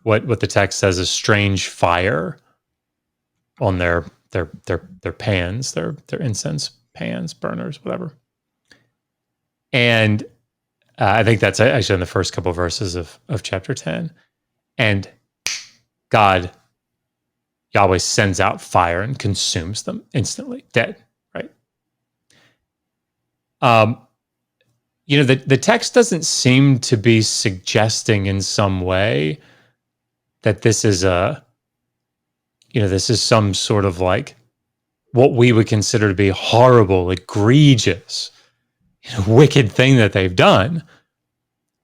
Speaker 2: what the text says is strange fire on their pans, their incense pans, burners, whatever. And I think that's actually in the first couple of verses of chapter 10. And Yahweh sends out fire and consumes them instantly, dead, right? The text doesn't seem to be suggesting in some way that this is some sort of like what we would consider to be horrible, egregious, wicked thing that they've done.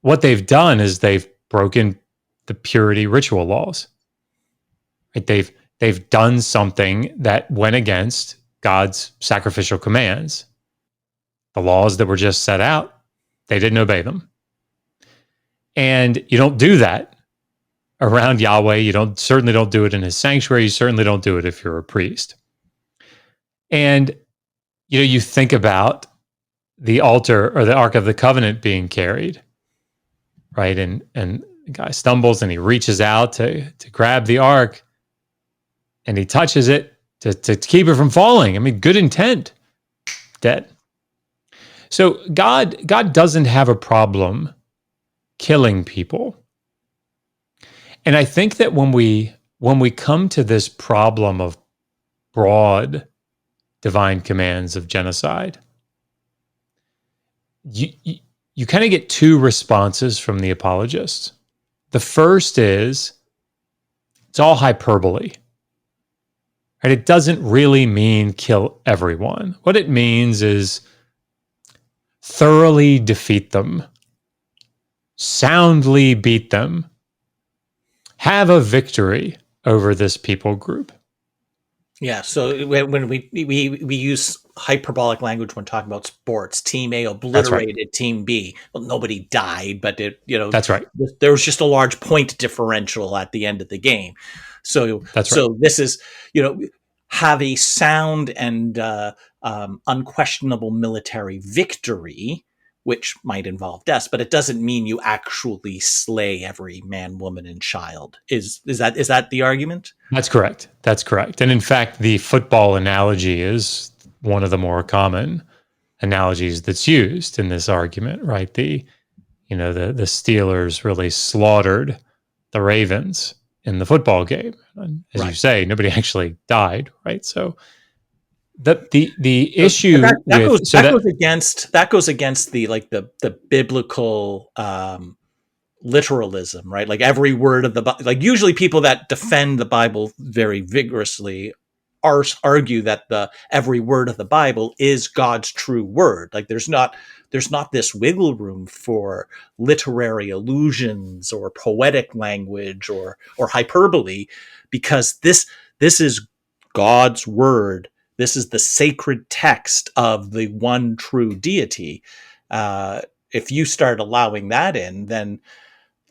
Speaker 2: What they've done is they've broken the purity ritual laws. Right? They've done something that went against God's sacrificial commands. The laws that were just set out, they didn't obey them. And you don't do that around Yahweh. You certainly don't do it in his sanctuary. You certainly don't do it if you're a priest. And you think about the altar or the Ark of the Covenant being carried, right? And the guy stumbles and he reaches out to grab the Ark and he touches it to keep it from falling. I mean, good intent, dead. So God doesn't have a problem killing people. And I think that when we come to this problem of broad divine commands of genocide, you kind of get two responses from the apologists. The first is it's all hyperbole. Right? It doesn't really mean kill everyone. What it means is thoroughly defeat them, soundly beat them, have a victory over this people group.
Speaker 1: Yeah, so when we use hyperbolic language when talking about sports, Team A obliterated Team B. Well, nobody died, but
Speaker 2: that's right.
Speaker 1: There was just a large point differential at the end of the game. So
Speaker 2: that's right.
Speaker 1: So this is have a sound and unquestionable military victory, which might involve deaths, but it doesn't mean you actually slay every man, woman, and child. Is that the argument?
Speaker 2: That's correct. That's correct. And in fact, the football analogy is one of the more common analogies that's used in this argument, right? The Steelers really slaughtered the Ravens in the football game. And as you say, nobody actually died, right? So the issue
Speaker 1: that goes against the biblical literalism, right? Like every word of like usually people that defend the Bible very vigorously argue that every word of the Bible is God's true word. Like there's not this wiggle room for literary allusions or poetic language or hyperbole, because this is God's word. This is the sacred text of the one true deity. Uh, if you start allowing that in, then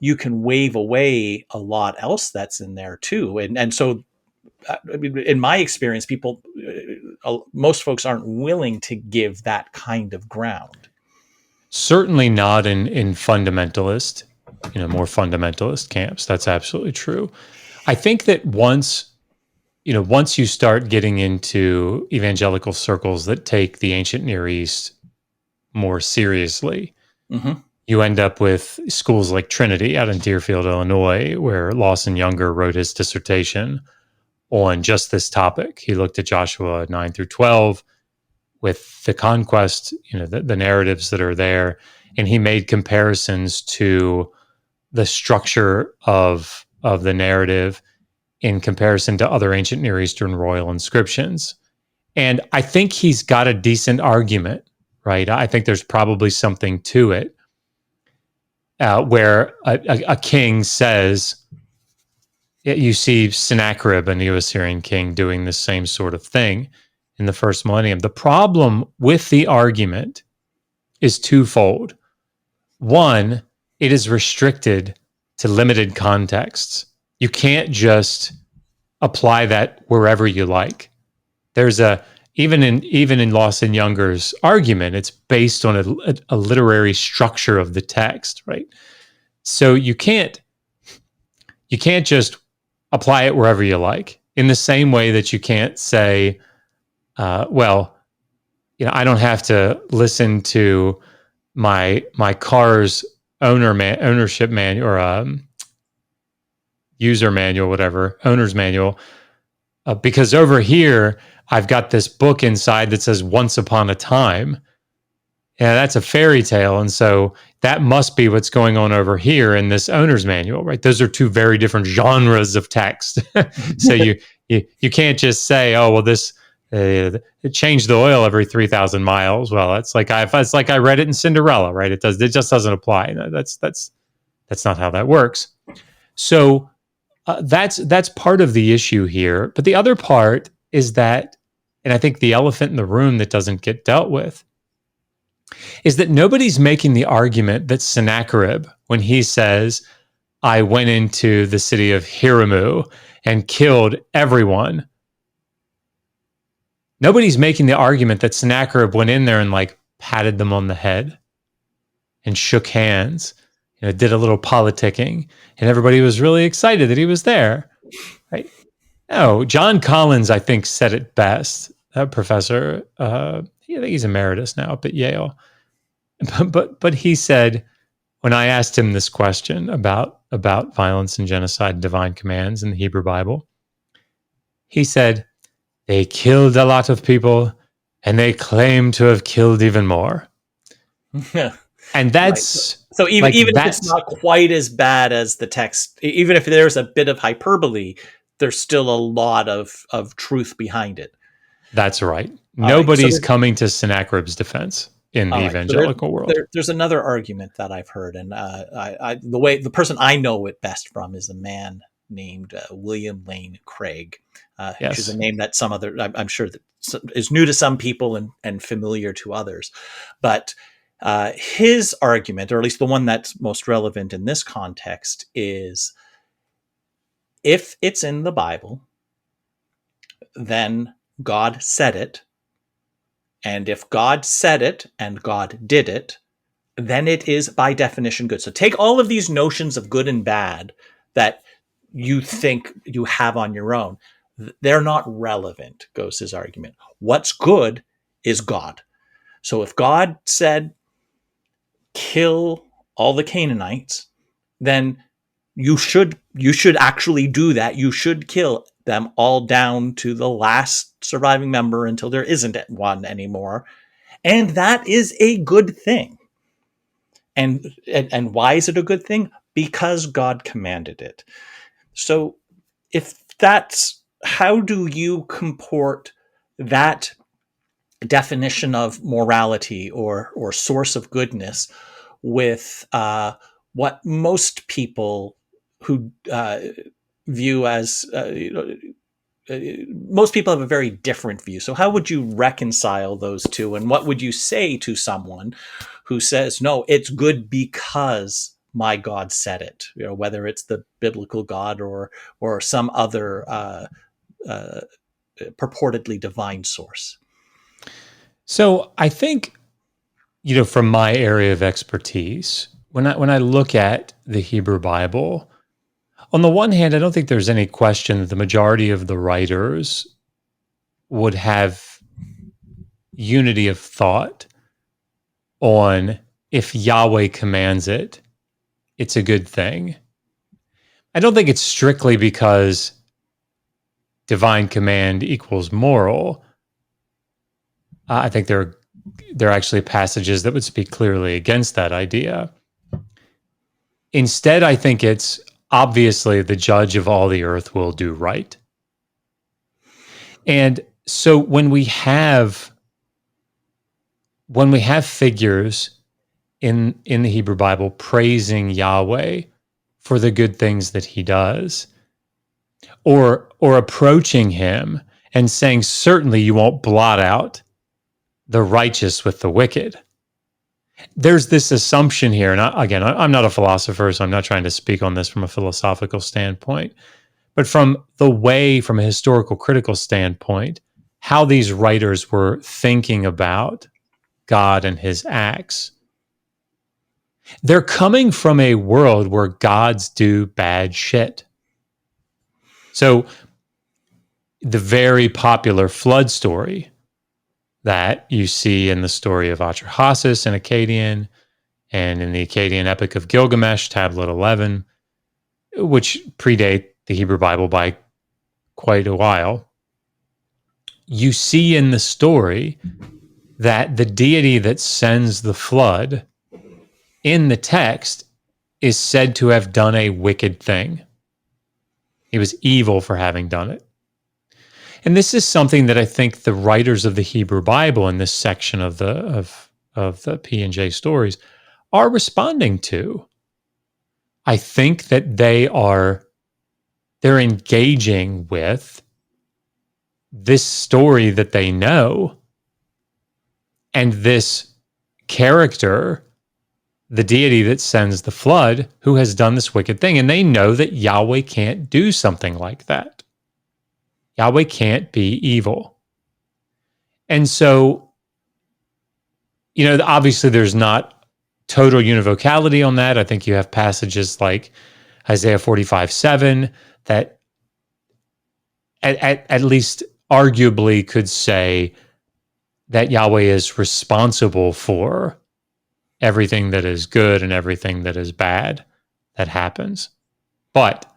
Speaker 1: you can wave away a lot else that's in there too. And so, I mean, in my experience, most folks aren't willing to give that kind of ground.
Speaker 2: Certainly not in fundamentalist, more fundamentalist camps. That's absolutely true. I think that once you start getting into evangelical circles that take the ancient Near East more seriously,
Speaker 1: Mm-hmm.
Speaker 2: you end up with schools like Trinity out in Deerfield, Illinois, where Lawson Younger wrote his dissertation on just this topic. He looked at Joshua 9 through 12 with the conquest, the narratives that are there, and he made comparisons to the structure of the narrative in comparison to other ancient Near Eastern royal inscriptions. And I think he's got a decent argument, right? I think there's probably something to it, where a king says, you see Sennacherib, a Neo-Assyrian king, doing the same sort of thing in the first millennium. The problem with the argument is twofold. One, it is restricted to limited contexts. You can't just apply that wherever you like. There's even in Lawson Younger's argument, it's based on a literary structure of the text, right? So you can't just apply it wherever you like. In the same way that you can't say, well, I don't have to listen to my car's ownership manual or user manual, whatever, owner's manual, because over here I've got this book inside that says "Once Upon a Time." Yeah, that's a fairy tale, and so that must be what's going on over here in this owner's manual, right? Those are two very different genres of text. So you can't just say, oh well, this it changed the oil every 3,000 miles. Well, it's like I read it in Cinderella, right? It just doesn't apply. No, that's not how that works. So that's part of the issue here. But the other part is that, and I think the elephant in the room that doesn't get dealt with, is that nobody's making the argument that Sennacherib, when he says, I went into the city of Hiramu and killed everyone, nobody's making the argument that Sennacherib went in there and like patted them on the head and shook hands, did a little politicking, and everybody was really excited that he was there, right? No, John Collins, I think, said it best. That professor, I think he's emeritus now up at Yale, but he said, when I asked him this question about violence and genocide and divine commands in the Hebrew Bible, he said, they killed a lot of people and they claim to have killed even more. And
Speaker 1: Right.
Speaker 2: that's
Speaker 1: So even
Speaker 2: like,
Speaker 1: even if it's not quite as bad as the text, even if there's a bit of hyperbole, there's still a lot of truth behind it.
Speaker 2: that's right.
Speaker 1: All right.
Speaker 2: Nobody's coming to Sennacherib's defense in the
Speaker 1: All right. So
Speaker 2: evangelical world.
Speaker 1: there's another argument that I've heard, and the person I know it best from is a man named William Lane Craig, which is a
Speaker 2: Yes.
Speaker 1: name that I'm sure that is new to some people and familiar to others, but his argument, or at least the one that's most relevant in this context, is if it's in the Bible, then God said it. And if God said it and God did it, then it is by definition good. So take all of these notions of good and bad that you think you have on your own. They're not relevant, goes his argument. What's good is God. So if God said, kill all the Canaanites, then you should actually do that. You should kill them all down to the last surviving member until there isn't one anymore. And that is a good thing. And why is it a good thing? Because God commanded it. So if that's, how do you comport that definition of morality or source of goodness with what most people who view as most people have a very different view. So how would you reconcile those two? And what would you say to someone who says, no, it's good because my God said it, whether it's the biblical God or some other uh, purportedly divine source?
Speaker 2: So I think, from my area of expertise, when I look at the Hebrew Bible, on the one hand, I don't think there's any question that the majority of the writers would have unity of thought on if Yahweh commands it, it's a good thing. I don't think it's strictly because divine command equals moral. I think there are actually passages that would speak clearly against that idea. Instead, I think it's obviously the judge of all the earth will do right. And so when we have figures in the Hebrew Bible praising Yahweh for the good things that he does, or approaching him and saying, certainly you won't blot out the righteous with the wicked. There's this assumption here, and I'm not a philosopher, so I'm not trying to speak on this from a philosophical standpoint, but from a historical critical standpoint, how these writers were thinking about God and his acts. They're coming from a world where gods do bad shit. So the very popular flood story that you see in the story of Atrahasis and Akkadian, and in the Akkadian Epic of Gilgamesh, Tablet 11, which predate the Hebrew Bible by quite a while, you see in the story that the deity that sends the flood in the text is said to have done a wicked thing. He was evil for having done it. And this is something that I think the writers of the Hebrew Bible in this section of the P&J stories are responding to. I think that they're engaging with this story that they know, and this character, the deity that sends the flood, who has done this wicked thing. And they know that Yahweh can't do something like that. Yahweh can't be evil. And so, obviously there's not total univocality on that. I think you have passages like Isaiah 45:7 that at least arguably could say that Yahweh is responsible for everything that is good and everything that is bad that happens. But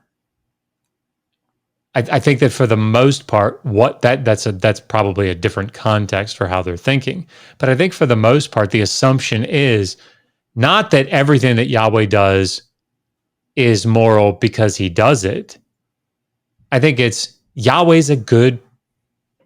Speaker 2: I think that for the most part, that's probably a different context for how they're thinking. But I think for the most part, the assumption is not that everything that Yahweh does is moral because he does it. I think it's Yahweh's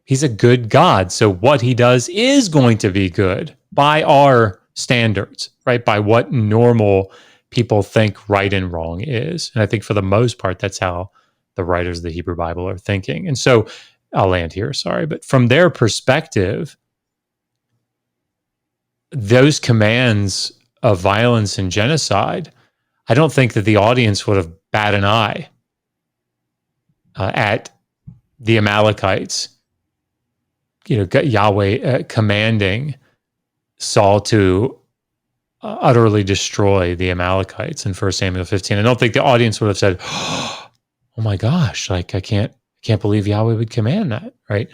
Speaker 2: he's a good God. So what he does is going to be good by our standards, right? By what normal people think right and wrong is. And I think for the most part, that's how the writers of the Hebrew Bible are thinking. And so I'll land here, sorry. But from their perspective, those commands of violence and genocide, I don't think that the audience would have bat an eye at the Amalekites, Yahweh commanding Saul to utterly destroy the Amalekites in 1 Samuel 15. I don't think the audience would have said, "Oh my gosh, like I can't believe Yahweh would command that," right?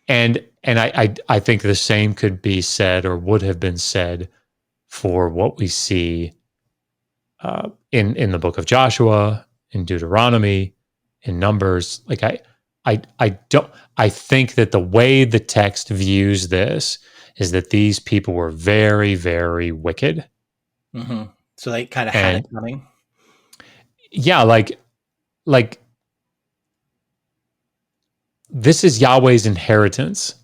Speaker 2: And I think the same could be said, or would have been said, for what we see in the book of Joshua, in Deuteronomy, in Numbers. Like I think that the way the text views this is that these people were very, very wicked.
Speaker 1: Mm-hmm. So they kind of had it coming.
Speaker 2: Yeah, like this is Yahweh's inheritance.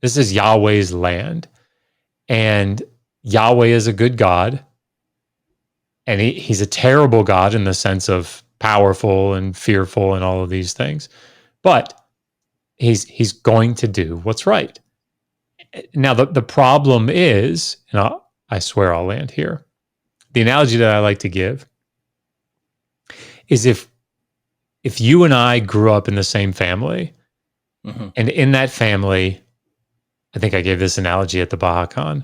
Speaker 2: This is Yahweh's land. And Yahweh is a good God. And he's a terrible God in the sense of powerful and fearful and all of these things. But he's going to do what's right. Now, the problem is, and I swear I'll land here. The analogy that I like to give is if you and I grew up in the same family, and in that family, I think I gave this analogy at the BahaCon.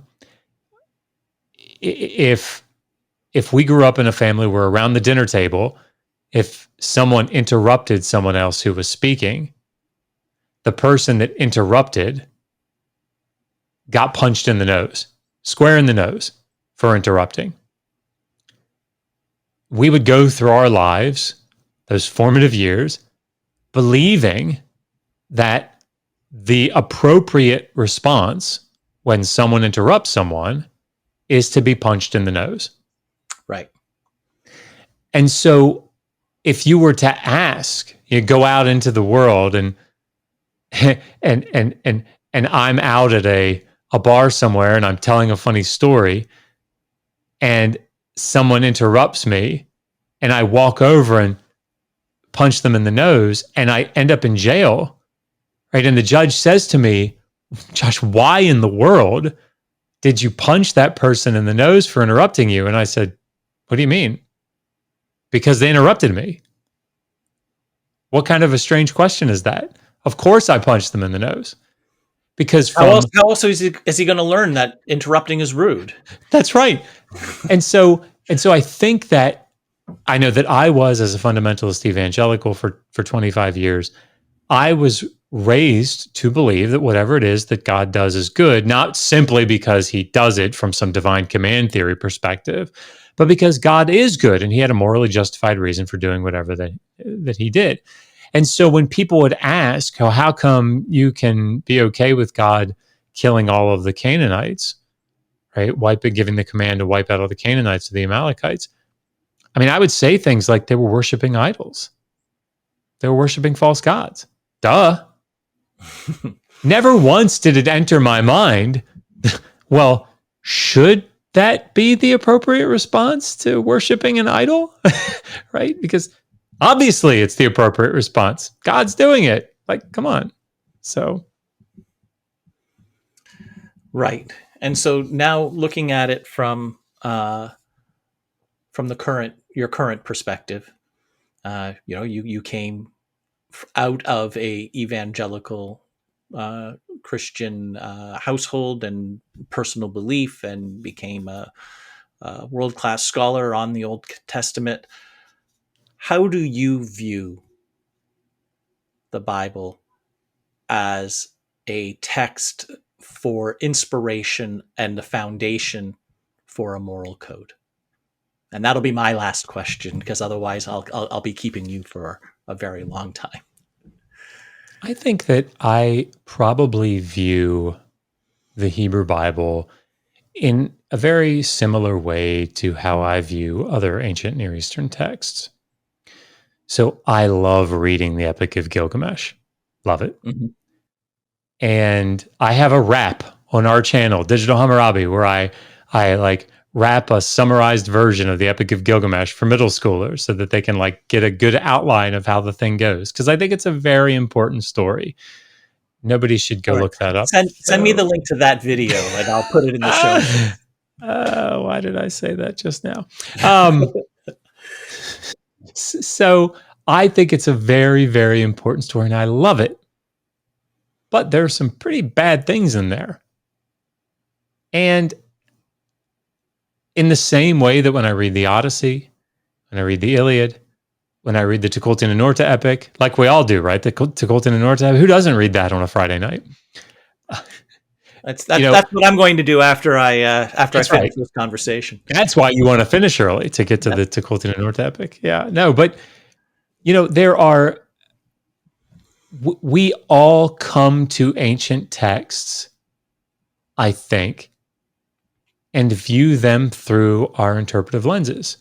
Speaker 2: If we grew up in a family where around the dinner table, if someone interrupted someone else who was speaking, the person that interrupted got punched in the nose, square in the nose for interrupting. We would go through our lives, those formative years, believing that the appropriate response when someone interrupts someone is to be punched in the nose.
Speaker 1: Right.
Speaker 2: And so if you were to ask, you go out into the world and I'm out at a bar somewhere and I'm telling a funny story and someone interrupts me and I walk over and punch them in the nose and I end up in jail, right? And the judge says to me, Josh, why in the world did you punch that person in the nose for interrupting you? And I said, what do you mean? Because they interrupted me. What kind of a strange question is that? Of course I punched them in the nose. Because
Speaker 1: how else is he going to learn that interrupting is rude?
Speaker 2: That's right. And so I think that I know that I was, as a fundamentalist evangelical for 25 years, I was raised to believe that whatever it is that God does is good, not simply because he does it from some divine command theory perspective, but because God is good and he had a morally justified reason for doing whatever that he did. And so when people would ask, how come you can be okay with God killing all of the Canaanites, right? Giving the command to wipe out all the Canaanites to the Amalekites. I mean, I would say things like they were worshiping idols. They were worshiping false gods. Duh. Never once did it enter my mind, well, should that be the appropriate response to worshiping an idol? Right? Because obviously it's the appropriate response. God's doing it. Like, come on. So.
Speaker 1: Right. And so now looking at it from your current perspective, you came out of a evangelical Christian household and personal belief and became a world-class scholar on the Old Testament. How do you view the Bible as a text for inspiration and the foundation for a moral code? And that'll be my last question, because otherwise I'll be keeping you for a very long time.
Speaker 2: I think that I probably view the Hebrew Bible in a very similar way to how I view other ancient Near Eastern texts. So I love reading the Epic of Gilgamesh. Love it. Mm-hmm. And I have a rap on our channel, Digital Hammurabi, where I like rap a summarized version of the Epic of Gilgamesh for middle schoolers so that they can like get a good outline of how the thing goes. Because I think it's a very important story. Nobody should go look that up.
Speaker 1: Send me the link to that video and I'll put it in the show notes.
Speaker 2: Why did I say that just now? So I think it's a very, very important story and I love it. But there are some pretty bad things in there. And in the same way that when I read the Odyssey, when I read the Iliad, when I read the Tukulti Ninurta epic, like we all do, right? The Tukulti Ninurta epic, who doesn't read that on a Friday night?
Speaker 1: That's what I'm going to do after I finish this conversation.
Speaker 2: That's why you want to finish early, to get to the Tukulti Ninurta epic. Yeah, no, but we all come to ancient texts, I think, and view them through our interpretive lenses.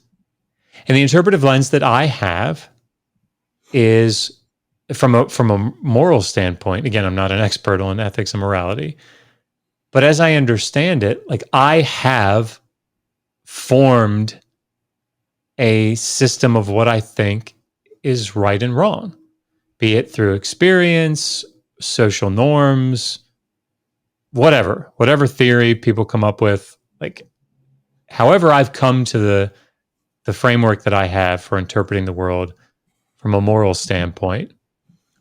Speaker 2: And the interpretive lens that I have is from a moral standpoint. Again, I'm not an expert on ethics and morality, but as I understand it, like I have formed a system of what I think is right and wrong, be it through experience, social norms, whatever theory people come up with. Like, however I've come to the framework that I have for interpreting the world from a moral standpoint,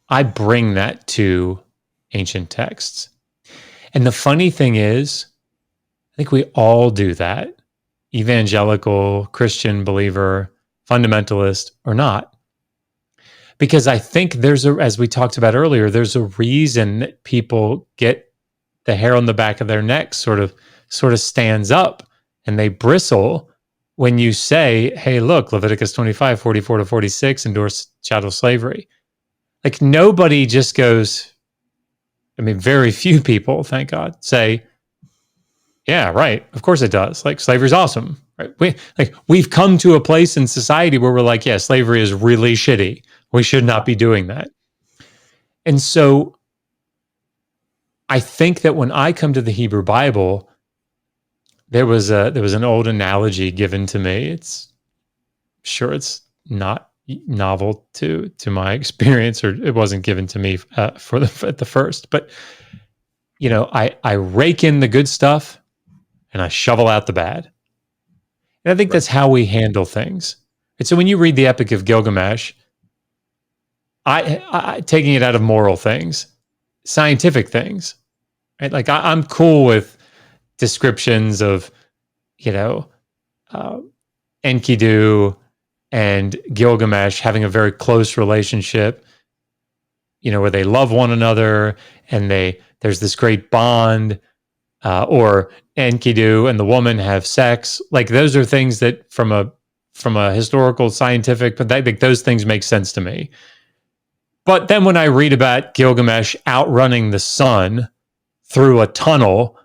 Speaker 2: I bring that to ancient texts. And the funny thing is, I think we all do that, evangelical, Christian believer, fundamentalist, or not. Because I think as we talked about earlier, there's a reason that people get the hair on the back of their neck sort of stands up and they bristle when you say, hey, look, Leviticus 25, 44 to 46 endorse chattel slavery. Like, nobody just goes, I mean, very few people, thank God, say, yeah, right. Of course it does. Like, slavery's awesome. Right? We've come to a place in society where we're like, yeah, slavery is really shitty. We should not be doing that. And so I think that when I come to the Hebrew Bible, there was an old analogy given to me. It's not novel to my experience, or it wasn't given to me at the first. But I rake in the good stuff and I shovel out the bad. And I think that's how we handle things. And so when you read the Epic of Gilgamesh, I taking it out of moral things, scientific things, right? Like, I'm cool with descriptions of, Enkidu and Gilgamesh having a very close relationship, where they love one another and there's this great bond, or Enkidu and the woman have sex. Like, those are things that from a historical, scientific, but I think those things make sense to me. But then when I read about Gilgamesh outrunning the sun through a tunnel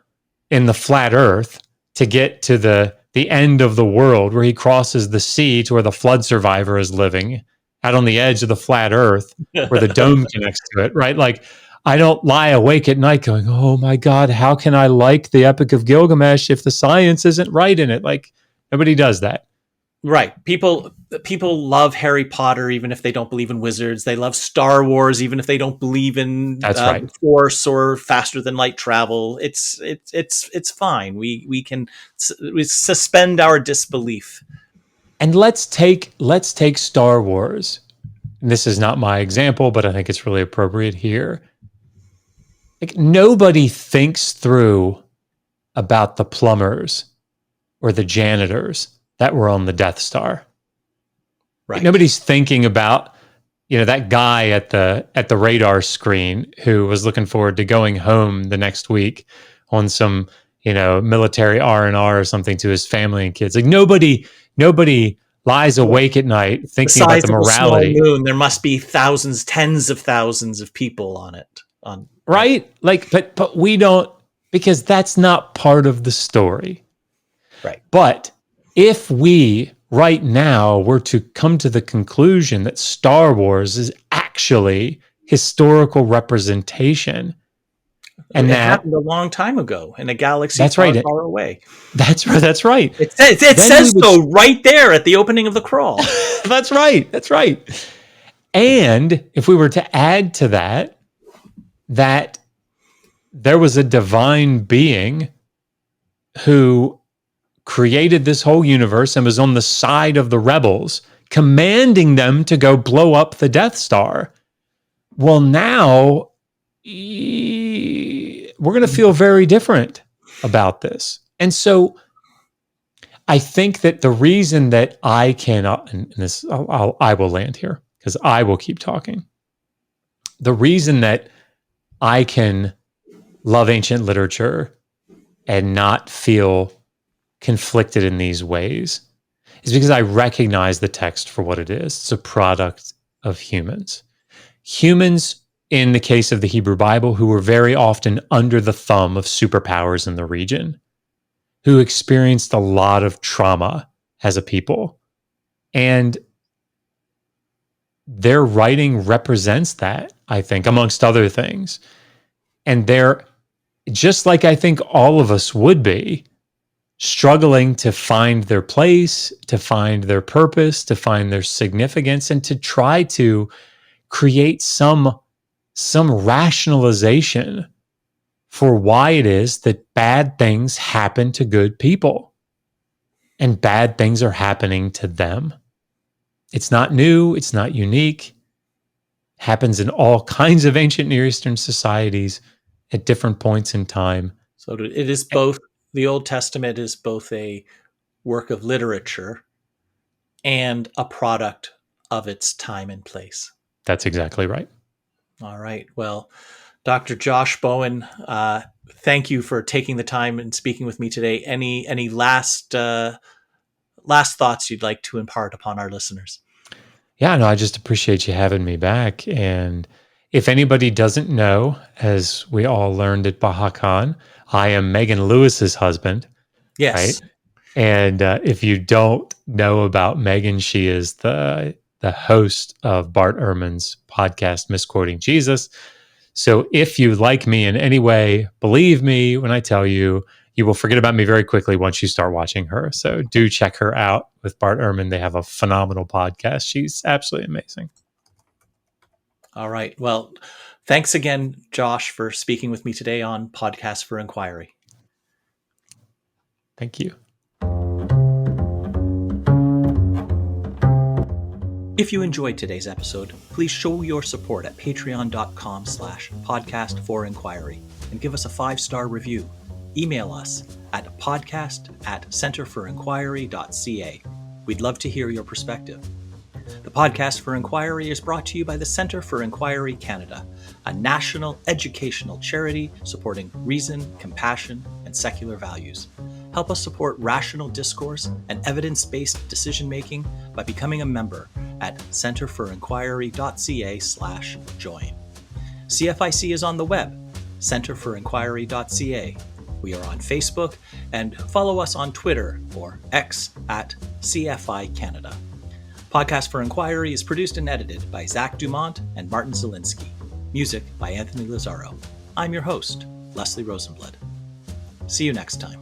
Speaker 2: in the flat earth to get to the end of the world, where he crosses the sea to where the flood survivor is living, out on the edge of the flat earth where the dome connects to it, right? Like, I don't lie awake at night going, oh my God, how can I like the Epic of Gilgamesh if the science isn't right in it? Like, nobody does that.
Speaker 1: Right. People love Harry Potter even if they don't believe in wizards. They love Star Wars even if they don't believe in
Speaker 2: That's right.
Speaker 1: the Force or faster than light travel. It's fine. We can suspend our disbelief.
Speaker 2: And let's take Star Wars. And this is not my example, but I think it's really appropriate here. Like, nobody thinks through about the plumbers or the janitors that were on the Death Star. Right. Nobody's thinking about, that guy at the radar screen who was looking forward to going home the next week on some, military R&R or something to his family and kids. Like, nobody lies awake at night thinking about the morality.
Speaker 1: A small moon, there must be thousands, tens of thousands of people on it.
Speaker 2: Right? Like, but we don't, because that's not part of the story.
Speaker 1: Right.
Speaker 2: But if we right now were to come to the conclusion that Star Wars is actually historical representation, and
Speaker 1: it
Speaker 2: that
Speaker 1: happened a long time ago in a galaxy far away.
Speaker 2: That's right.
Speaker 1: It says so right there at the opening of the crawl.
Speaker 2: That's right. And if we were to add to that there was a divine being who created this whole universe and was on the side of the rebels, commanding them to go blow up the Death Star. Well, now we're going to feel very different about this. And so I think that the reason that I cannot, and this I will land here because I will keep talking. The reason that I can love ancient literature and not feel conflicted in these ways is because I recognize the text for what it is. It's a product of humans. Humans, in the case of the Hebrew Bible, who were very often under the thumb of superpowers in the region, who experienced a lot of trauma as a people. And their writing represents that, I think, amongst other things. And they're, just like I think all of us would be, struggling to find their place, to find their purpose, to find their significance, and to try to create some rationalization for why it is that bad things happen to good people and bad things are happening to them. It's not new, it's not unique. It happens in all kinds of ancient Near Eastern societies at different points in time.
Speaker 1: So it is both, the Old Testament is both a work of literature and a product of its time and place.
Speaker 2: That's exactly right.
Speaker 1: All right. Well, Dr. Josh Bowen, thank you for taking the time and speaking with me today. Any last thoughts you'd like to impart upon our listeners?
Speaker 2: Yeah, no, I just appreciate you having me back. And if anybody doesn't know, as we all learned at BahaCon, I am Megan Lewis's husband, right?
Speaker 1: Yes.
Speaker 2: And if you don't know about Megan, she is the host of Bart Ehrman's podcast, Misquoting Jesus. So if you like me in any way, believe me when I tell you, you will forget about me very quickly once you start watching her. So do check her out with Bart Ehrman. They have a phenomenal podcast. She's absolutely amazing.
Speaker 1: All right. Well, thanks again, Josh, for speaking with me today on Podcast for Inquiry.
Speaker 2: Thank you.
Speaker 1: If you enjoyed today's episode, please show your support at patreon.com/podcastforinquiry and give us a 5-star review. Email us at podcast@centerforinquiry.ca. We'd love to hear your perspective. The Podcast for Inquiry is brought to you by the Centre for Inquiry Canada, a national educational charity supporting reason, compassion, and secular values. Help us support rational discourse and evidence-based decision-making by becoming a member at centerforinquiry.ca/join. CFIC is on the web, centerforinquiry.ca. We are on Facebook, and follow us on Twitter or X at CFI Canada. Podcast for Inquiry is produced and edited by Zach Dumont and Martin Zielinski. Music by Anthony Lazaro. I'm your host, Leslie Rosenblood. See you next time.